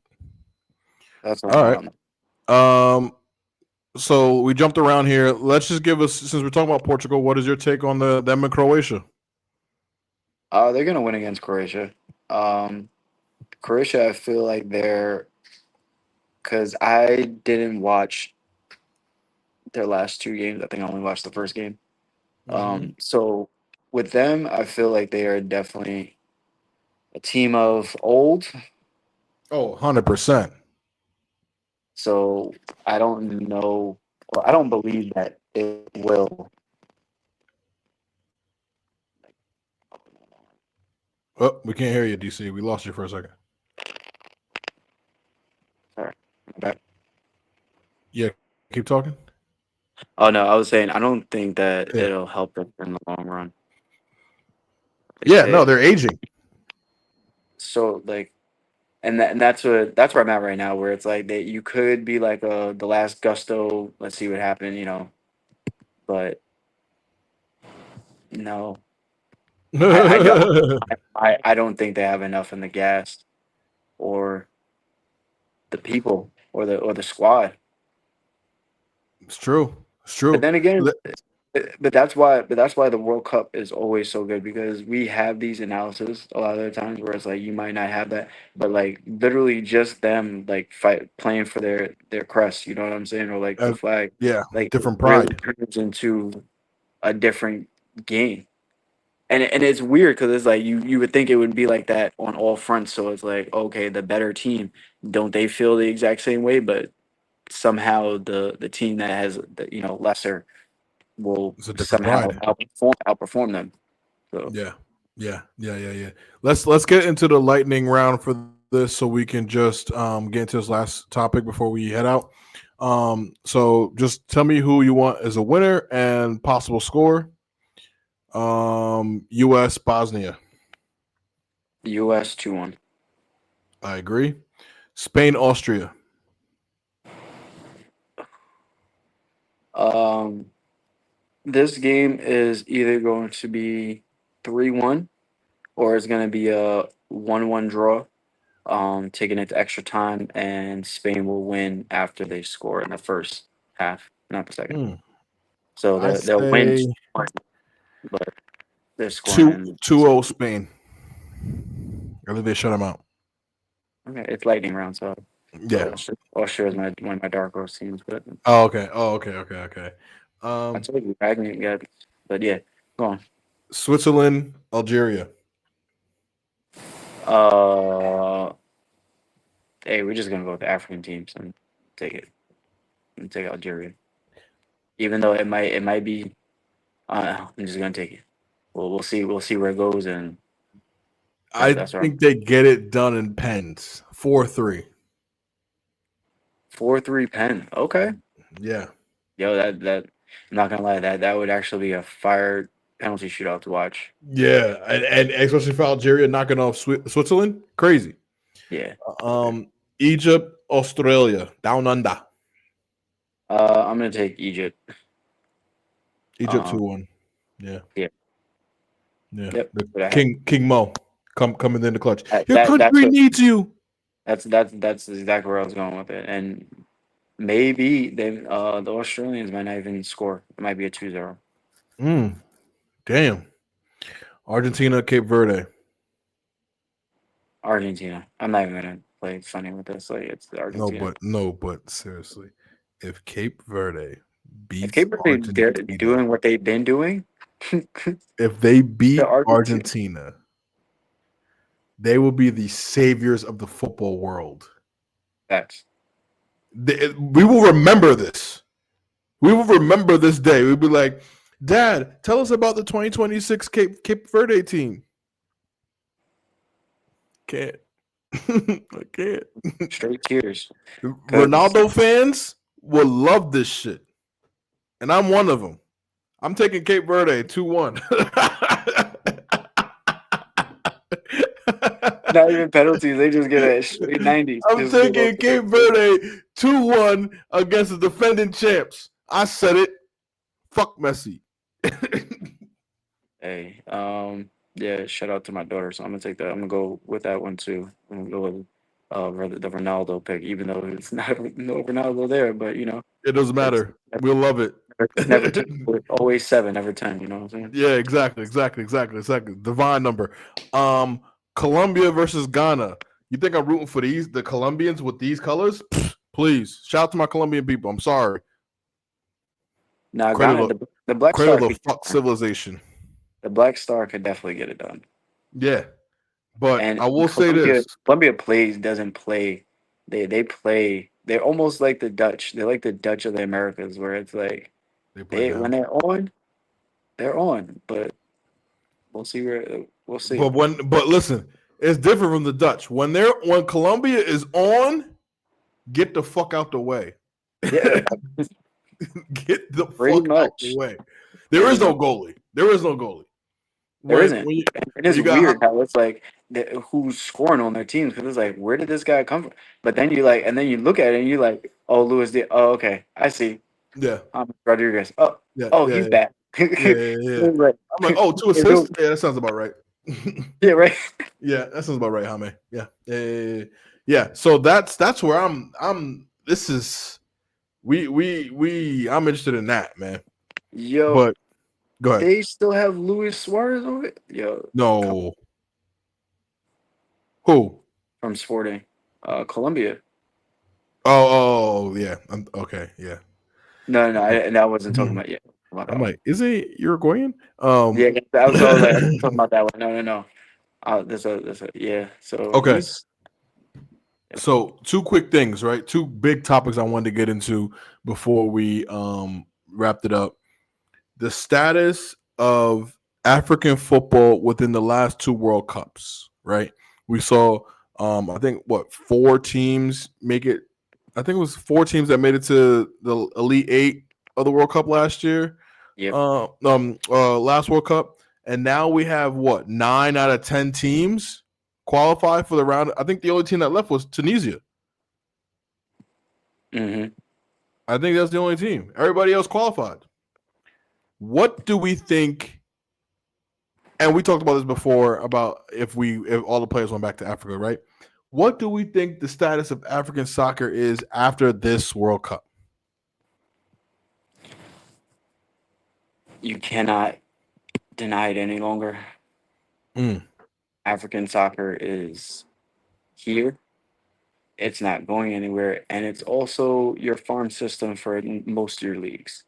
that's what I'm All at right. on that. So we jumped around here. Let's just give us, since we're talking about Portugal, what is your take on them and Croatia? They're gonna win against Croatia. Um, Croatia, I feel like they're because I didn't watch their last two games. I think I only watched the first game. Mm-hmm. So with them, I feel like they are definitely a team of old. Oh, 100%. So I don't know, or I don't believe that it will. Oh, we can't hear you, DC. We lost you for a second. Sorry. Back. Yeah, keep talking. Oh no, I was saying I don't think that Yeah. it'll help them in the long run. Like Yeah, no, they're aging. so like, and that's where I'm at right now, where it's like that you could be like the last gusto. Let's see what happened, but no, I don't. I don't think they have enough in the gas or the people or the squad. It's true. It's But true. then again, but that's why the World Cup is always so good because we have these analysis a lot of the times where it's like you might not have that, but like literally just them like fight playing for their crest, you know what I'm saying, or like the Uh, flag, yeah, like it different really pride. turns into a different game. And it's weird because it's like you would think it would be like that on all fronts. So it's like okay, the better team, don't they feel the exact same way? But somehow the team that has the, lesser will It's a different somehow pride. outperform them. So Yeah. Yeah. Let's get into the lightning round for this so we can just get into this last topic before we head out. So just tell me who you want as a winner and possible score. US Bosnia. U.S. 2-1. I agree. Spain Austria. Um, this game is either going to be 3-1 or it's going to be a 1-1 draw. Taking it to extra time, and Spain will win after they score in the first half, not the second. Hmm. So I they'll win, say but they're scoring 2 in. 2-0 Spain. I think they shut them out. Okay, it's lightning round, so Yeah. Austria is one of my dark horse teams, but Oh, okay. Okay. I Um, told you I didn't get. But yeah, go on. Switzerland, Algeria. Uh, hey, we're just gonna go with the African teams and take it and take Algeria, even though it might be. I'm just gonna take it. We'll see where it goes, and I that's our think they get it done in pens. 4-3. 4-3 pen. Okay, Yeah. yo, that I'm not gonna lie, that would actually be a fire penalty shootout to watch. Yeah. And especially for Algeria knocking off Switzerland. Crazy. Yeah. Okay. Um, Egypt, Australia, down under. I'm gonna take Egypt. Egypt Um, 2-1. Yeah. yeah. Yeah. Yep. The What I have. King Mo coming in the clutch. That, Your that that's country what needs you. that's exactly where I was going with it, and maybe the Australians might not even score. It might be a 2-0. Mm, damn. Argentina, Cape Verde. Argentina. I'm not even gonna play funny with this. Like it's Argentina. No, but seriously, if Cape Verde If beats Cape Verde they're Argentina, doing what they've been doing, if they the beat Argentina. Argentina, they will be the saviors of the football world. That's We will remember this. We will remember this day. We'll be like, Dad, tell us about the 2026 Cape Verde team. Can't. I can't. straight tears. Cause Ronaldo fans will love this shit. And I'm one of them. I'm taking Cape Verde 2-1. Not even penalties. They just get a straight 90. I'm Just get taking Cape Verde 2-1 against the defending champs. I said it. Fuck Messi. Hey, yeah, shout out to my daughter. So I'm gonna take that. I'm gonna go with that one too. I'm gonna go with the Ronaldo pick, even though it's not no Ronaldo there, but It doesn't it's matter. We'll love it. never 10, always 7, never 10. You know what I'm saying? Yeah, exactly. Divine number. Colombia versus Ghana. You think I'm rooting for the Colombians with these colors? Pfft, please. Shout out to my Colombian people. I'm sorry. Now Cradle Ghana, the Black Star of could fuck civilization. the Black Star could definitely get it done. Yeah. But And I will say this. Colombia doesn't play. They play. They're almost like the Dutch. They're like the Dutch of the Americas, where it's like They play when down. they're on. But we'll see. But listen, it's different from the Dutch. When Colombia is on, get the fuck out the way. Yeah, Get the pretty fuck out the much. way. There is no goalie. There When, isn't. when you, It is you got weird how it's like who's scoring on their teams, because it's like, where did this guy come from? But then you like, and then you look at it and you like, oh, Luis did. Oh, okay, I see. yeah, Rodriguez. yeah, He's yeah, back. yeah. Right. I'm like, oh, 2 assists. Yeah, that sounds about right. Yeah, right. Yeah, that sounds about right, Jaime. Yeah. So that's where I'm. This is I'm interested in that, man. Yo, But go ahead. they still have Luis Suarez on it. Yo, No, who? from Sporting, Colombia. Oh, yeah. Okay, yeah. No, I wasn't talking about yet. I'm like, is it Uruguayan? Yeah, I was like, I'm talking about that one. No. There's a yeah. So Okay. he's So 2 quick things, right? 2 big topics I wanted to get into before we wrapped it up. The status of African football within the last 2 World Cups, right? We saw I think 4 teams make it. I think it was 4 teams that made it to the Elite 8 of the World Cup last year. Yep. Last World Cup, and now we have 9 out of 10 teams qualify for the round. I think the only team that left was Tunisia. Mm-hmm. I think that's the only team. Everybody else qualified. What do we think? And we talked about this before about if all the players went back to Africa, right? What do we think the status of African soccer is after this World Cup? You cannot deny it any longer. African soccer is here. It's not going anywhere, and it's also your farm system for most of your leagues.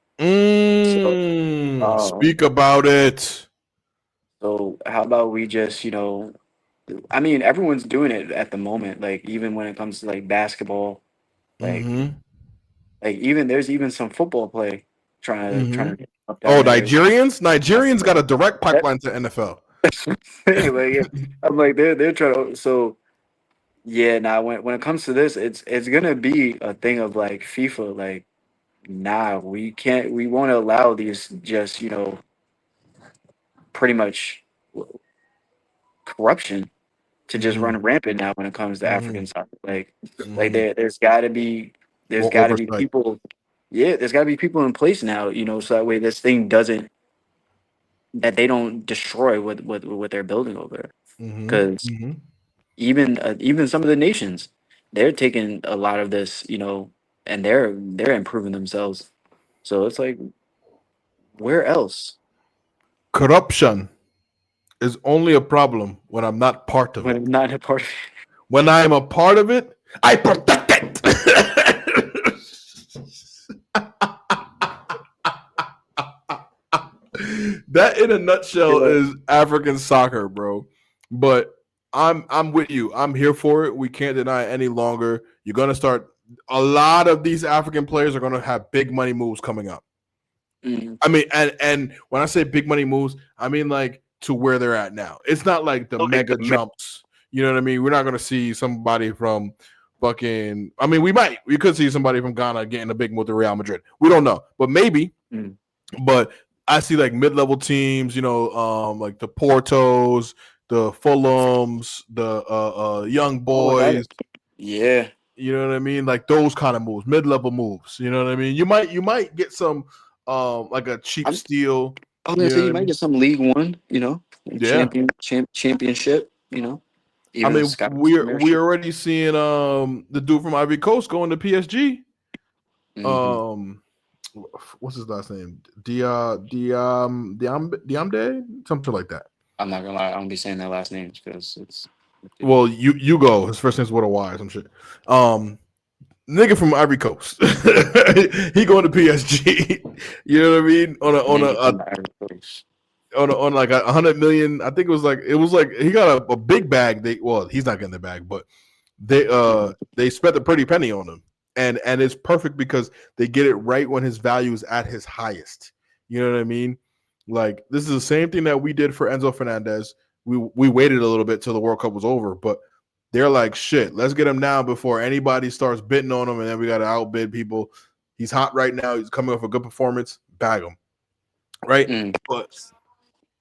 Speak about it. So how about we just, I mean, everyone's doing it at the moment. Like even when it comes to like basketball, like even there's even some football play trying to get up down there. Nigerians got a direct pipeline to NFL. Like, I'm like they're trying to. So yeah, now when it comes to this, it's gonna be a thing of like FIFA. Like, nah, we won't allow these just pretty much corruption to just run rampant now when it comes to African soccer. Like there's got to be people. Yeah, there's got to be people in place now. So that way this thing doesn't that they don't destroy what they're building over there. Because even some of the nations, they're taking a lot of this, and they're improving themselves. So it's like, where else? Corruption is only a problem when I'm not part of When it. I'm not a part of it. When I am a part of it, I protect it. That in a nutshell is African soccer, bro. But I'm with you. I'm here for it. We can't deny it any longer. You're gonna start. A lot of these African players are gonna have big money moves coming up. I mean, and when I say big money moves, I mean like to where they're at now. It's not like the mega jumps. You know what I mean? We're not going to see somebody from fucking. I mean, we could see somebody from Ghana getting a big move to Real Madrid. We don't know, but maybe. But I see like mid-level teams. Like the Portos, the Fulhams, the young Oh, boys. yeah. You know what I mean? Like those kind of moves, mid level moves. You know what I mean? You might get some like a cheap I'm steal. I was gonna You say know what you I might mean? get some League One, Yeah. championship, I even a mean, Scottish we're Premiership. already seeing the dude from Ivory Coast going to PSG. Hmm. Um, what's his last name? Diamde, something like that. I'm not gonna lie, I don't be saying their last names because it's Well, you go. His first name's with a Y, some shit. Nigga from Ivory Coast. He going to PSG. You know what I mean? nigga from the Ivory Coast. On like 100 million. I think it was like he got a big bag. He's not getting the bag, but they spent a pretty penny on him, and it's perfect because they get it right when his value is at his highest. You know what I mean? Like this is the same thing that we did for Enzo Fernandez. We waited a little bit till the World Cup was over, but they're like, shit, let's get him now before anybody starts bidding on him, and then we got to outbid people. He's hot right now. He's coming off a good performance. Bag him, right? Mm.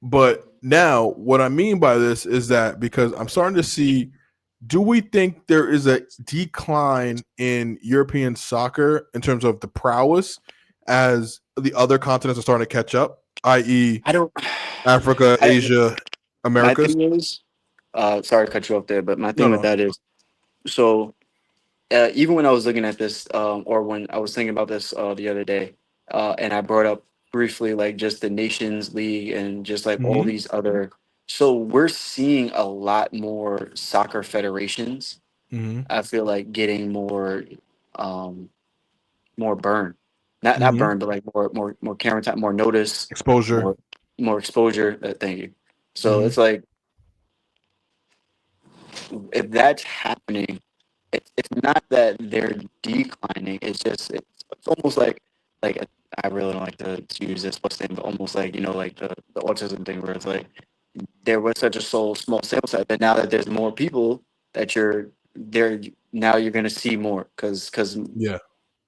But now, what I mean by this is that because I'm starting to see, do we think there is a decline in European soccer in terms of the prowess as the other continents are starting to catch up, i.e., I don't. Africa, I Asia, My Americas? thing is, sorry to cut you off there, but my No, thing with no. that is so even when I was looking at this, or when I was thinking about this the other day, and I brought up briefly like just the Nations League and just like all Mm-hmm. these other. So we're seeing a lot more soccer federations. Mm-hmm. I feel like getting um, more burn, not Mm-hmm. burn, but like more camera time, more notice, Exposure. more more exposure. Thank you. So Mm-hmm. it's like if that's happening, it's not that they're declining. It's almost like I really don't like to use this plus thing, but almost like like the autism thing where it's like there was such a small sample size that now that there's more people that you're there now you're gonna see more because Yeah.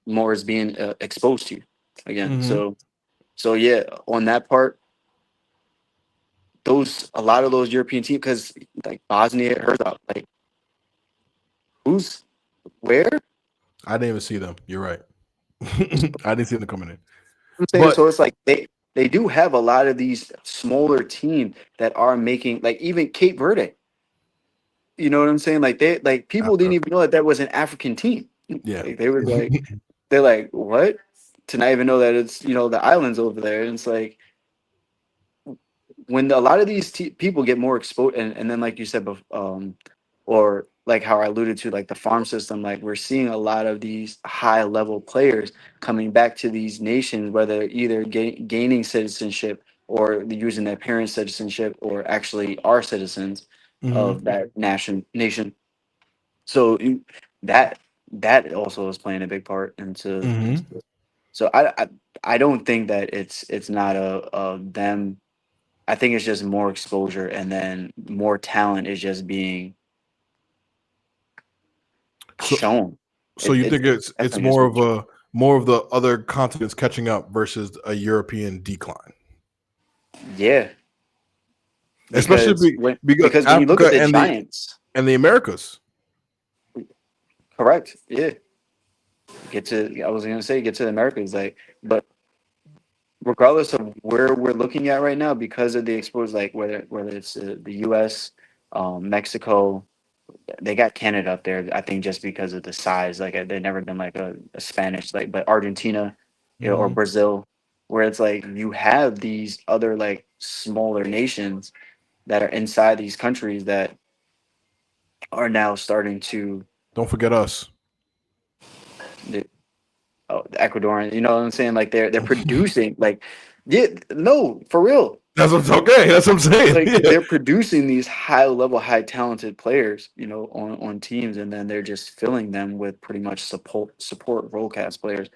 more is being exposed to you again. Mm-hmm. So yeah, on that part, those a lot of those European teams because like Bosnia Herzog, like who's where? I didn't even see them. You're right. I didn't see them coming in. I'm saying But so it's like they do have a lot of these smaller teams that are making like even Cape Verde. You know what I'm saying? Like they like people didn't Africa. even know that that was an African team. Yeah. Like they were like they're like what to not even know that it's the islands over there. And it's like when a lot of these people get more exposed, and then like you said, or like how I alluded to, like the farm system, like we're seeing a lot of these high level players coming back to these nations, whether either gaining citizenship or using their parents' citizenship or actually are citizens Mm-hmm. of that nation. So that that also is playing a big part into Mm-hmm. this. So I don't think that it's not a them. I think it's just more exposure and then more talent is just being So shown. so you think It's it's definitely just being shown. more of the other continents catching up versus a European decline, Yeah, especially because when you look at Africa the Giants, and the Americas. correct? Yeah, I was gonna say get to the Americas, like, but regardless of where we're looking at right now, because of the exposure, like whether it's the U.S., Mexico, they got Canada up there. I think just because of the size, like they've never been like a Spanish like, but Argentina, or Mm-hmm. Brazil, where it's like you have these other like smaller nations that are inside these countries that are now starting to Don't forget us. the, the Ecuadorian. You know what I'm saying? Like they're producing like yeah, no, for real. That's what's okay. That's what I'm saying. Like Yeah. they're producing these high level, high talented players, on teams, and then they're just filling them with pretty much support role cast players,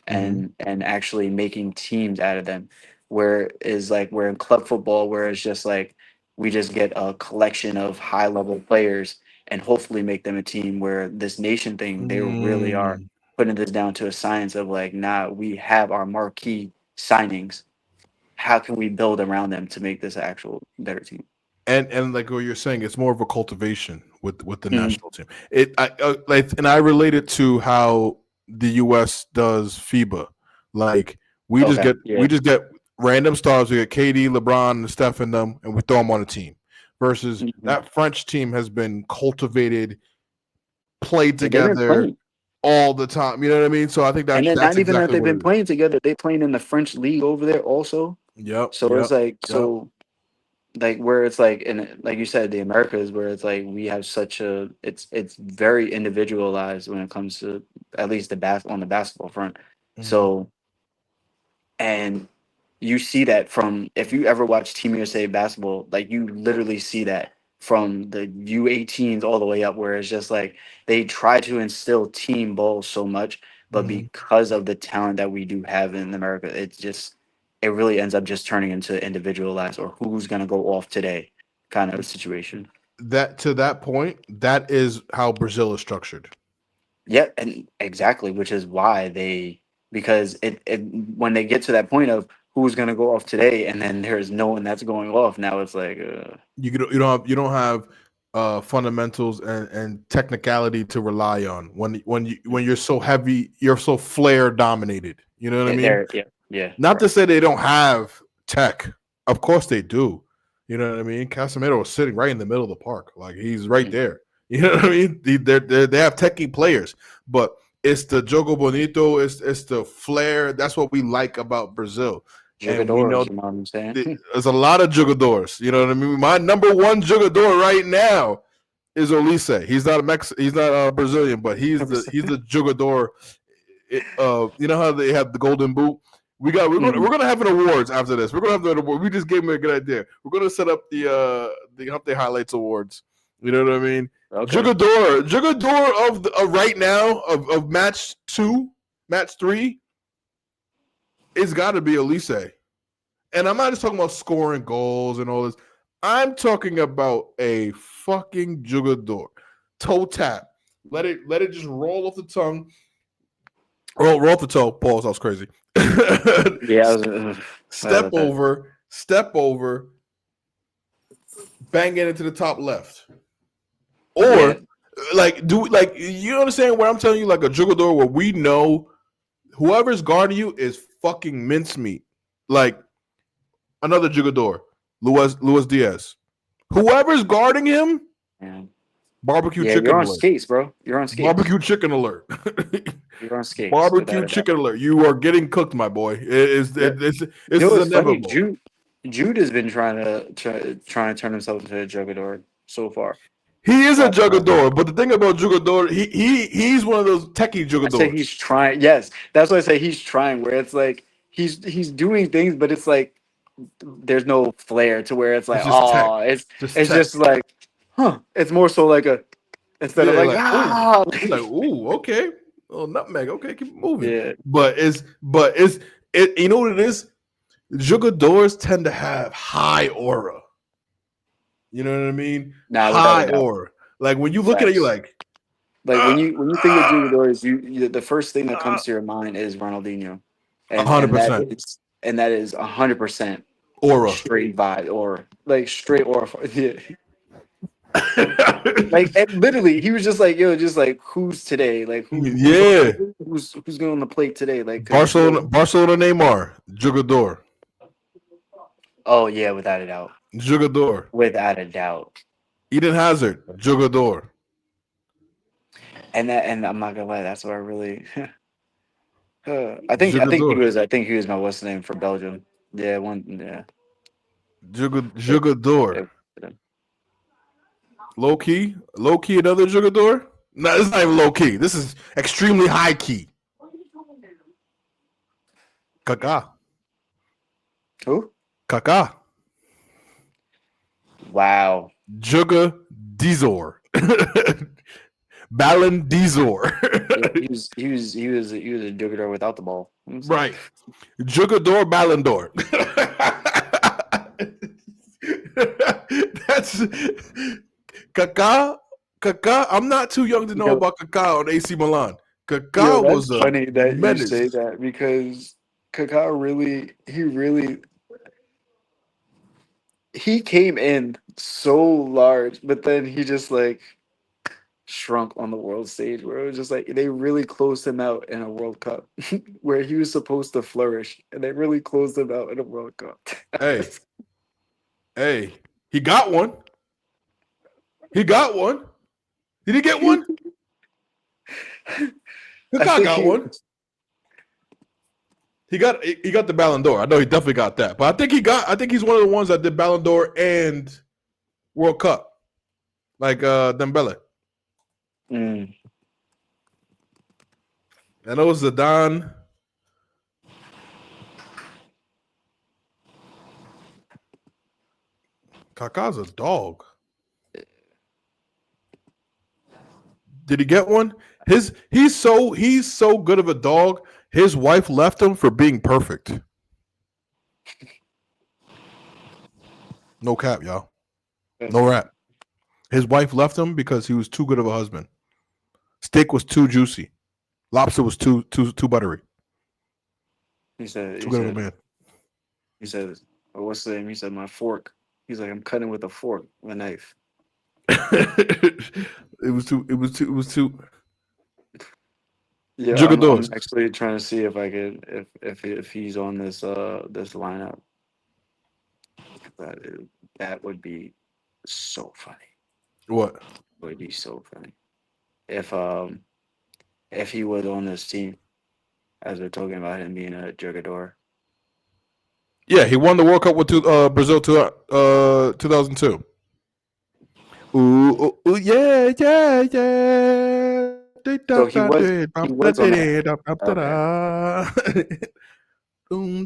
Mm-hmm. and actually making teams out of them. Where is like where in club football, where it's just like we just get a collection of high level players and hopefully make them a team. Where this nation thing, they really are Mm. putting this down to a science of like, nah, we have our marquee signings, how can we build around them to make this actual better team? and like what you're saying, it's more of a cultivation with the Mhm. national team. I relate it to how the U.S. does FIBA. Like Okay. we Yeah. just get random stars. We get KD, LeBron, and Steph in them, and we throw them on a team. Versus Mhm. that French team has been cultivated, played Yeah, they've been together playing. all the time. You know what I mean? So I think And then that's not even that exactly they've what been it is. playing together, they playing in the French league over there also. Yep, So it's yep, like yep. like where it's like in like you said, the Americas where it's like we have such a it's very individualized when it comes to at least on the basketball front. Mhm. So and you see that from if you ever watch Team USA basketball, like you literally see that from the U18s all the way up, where it's just like they try to instill team ball so much, but Mhm. because of the talent that we do have in America, it really ends up just turning into individualized or who's gonna go off today kind of situation. That to that point, that is how Brazil is structured. Yeah, and exactly, which is why because it when they get to that point of who's gonna go off today, and then there's no one that's going off. Now it's like, You don't have fundamentals and technicality to rely on when you're so heavy, you're so flair dominated. You know what I mean? there, yeah, yeah, Not to right. say they don't have tech. Of course they do. You know what I mean? Casemiro is sitting right in the middle of the park. Like he's right Mhm. there. You know what I mean? They have techie players, but it's the jogo bonito, it's the flair. That's what we like about Brazil. And we know Jugadors, you know what I'm saying? there's a lot of jugadors. You know what I mean? My number one jugador right now is Olise. He's not Brazilian, but he's the jugador. You know how they have the golden boot. Mhm. We're gonna have an awards after this. We're gonna have an award. We just gave me a good idea. We're gonna set up the Humpday Highlights Awards. You know what I mean? Okay, Jugador of right now of match three, it's got to be Olise. And I'm not just talking about scoring goals and all this. I'm talking about a fucking jugador. Toe tap. Let it just roll off the tongue. Roll off the toe. Pause. That was crazy. yeah, sorry step about that. step over, bang it into the top left. Yeah, Or like you understand what I'm telling you? Like a jugador where we know whoever's guarding you is fucking mincemeat. Like another jugador, Luis Diaz. Whoever's guarding him, man. barbecue Yeah, you're chicken on alert. skates, bro. You're on skates. Barbecue chicken alert. You're on skates, without Barbecue a doubt. chicken alert. You are getting cooked, my boy. Yeah. This You know is what's funny? inevitable. Jude has been trying to turn himself into a jugador so far. He is a But jugador, but the thing about jugador, he's one of those techie I say jugadors. he's trying. Yes, that's why I say he's trying. Where it's like he's doing things, but it's like there's no flair to where it's like It's just tech, just it's tech. just like huh. It's more so like a instead of Yeah, like like ooh, ah you're like ooh, okay, oh nutmeg, okay, keep it moving. yeah. But it. You know what it is? Jugadors tend to have high aura. You know what I mean? Nah, without a High doubt, aura. Like when you look at it, you're facts. like, Like uh, when you think of jugadors, the first thing that comes to your mind is Ronaldinho, and 100% that is 100% aura. straight vibe or like straight or yeah. Like literally, he was just like, "Yo, just like who's today? Like Yeah, who's going on the plate today? Like, cause Barcelona, Neymar, Jugador, oh yeah, without a doubt, Jugador, without a doubt." Eden Hazard, Jugador, And I'm not gonna lie, that's what I really. Jugador, I think he was my what's the name for Belgium. Yeah, one yeah. It, Jugador. it, Low key, another Jugador. No, this is not even low key. This is extremely high key. Kaká, who? Kaká, Wow. Juga Dizor, Ballon Dizor. Yeah, he was a juggler without the ball. You know what I'm saying? Right. Jugador Ballon d'Or. That's Kaká. Kaká. I'm not too young to know Yo, about Kaká on AC Milan. yo, Kaká that's was a funny that you say menace. that because Kaká really he came in so large, but then he just like shrunk on the world stage where it was just like they really closed him out in a World Cup where he was supposed to flourish and they really closed him out in a World Cup. Hey, hey, he got one. He got one. Did he get one? I Kaká think got one. He got the Ballon d'Or. I know he definitely got that. But I think he's one of the ones that did Ballon d'Or and World Cup. Like Dembele. Mm. I know Zidane. Kaká's a dog. Did he get one? He's so good of a dog. His wife left him for being perfect. No cap, y'all. No rap. His wife left him because he was too good of a husband. Steak was too juicy. Lobster was too buttery. He said, Too good of a man. He said, oh, what's the name? He said, my fork. He's like, I'm cutting with a fork, a knife. It was too. Yeah, I'm Jugadors. actually trying to see if I could if he's on this this lineup. That would be so funny. What? It would be so funny if he was on this team, as we're talking about him being a Jugador. Yeah, he won the World Cup with Brazil 2002. Ooh, yeah. So he was on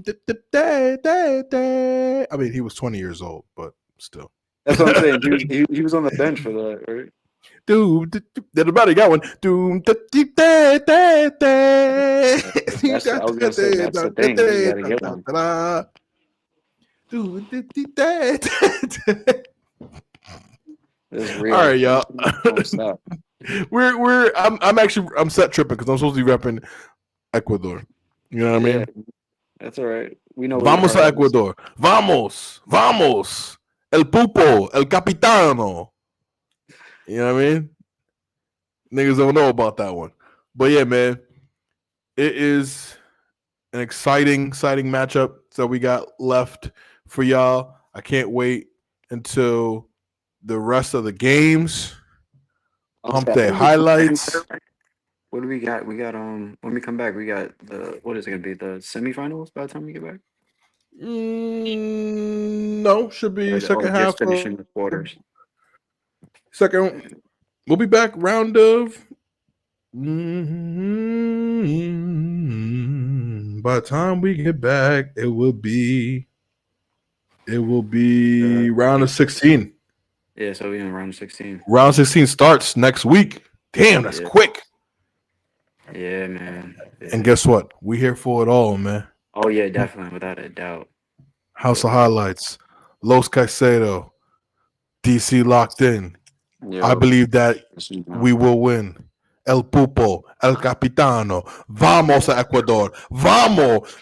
that. I mean, he was 20 years old, but still. That's what I'm saying. He was on the bench for that, right? Dude, everybody got one. Doom, I was gonna say that's the thing. You gotta get one. It's real. All right, y'all. Don't stop. I'm set tripping because I'm supposed to be repping Ecuador. You know what I mean? That's all right. We know. Vamos a Ecuador. Vamos. El Pupo. El Capitano. You know what I mean? Niggas don't know about that one. But yeah, man. It is an exciting matchup that we got left for y'all. I can't wait until the rest of the games. Humpday highlights. What do we got? We got when we come back, we got what is it gonna be? The semifinals by the time we get back? No, should be second half. Just finishing the quarters. Second, we'll be back round of. By the time we get back, it will be round of 16. Yeah, so we're in round 16. Round 16 starts next week. Damn, that's quick. Yeah, man. Yeah. And guess what? We here for it all, man. Oh yeah, definitely, without a doubt. House of Highlights, Los Caicedo, DC locked in. Yo, I believe that we will win. El Pupo, El Capitano. Vamos a Ecuador. Vamos.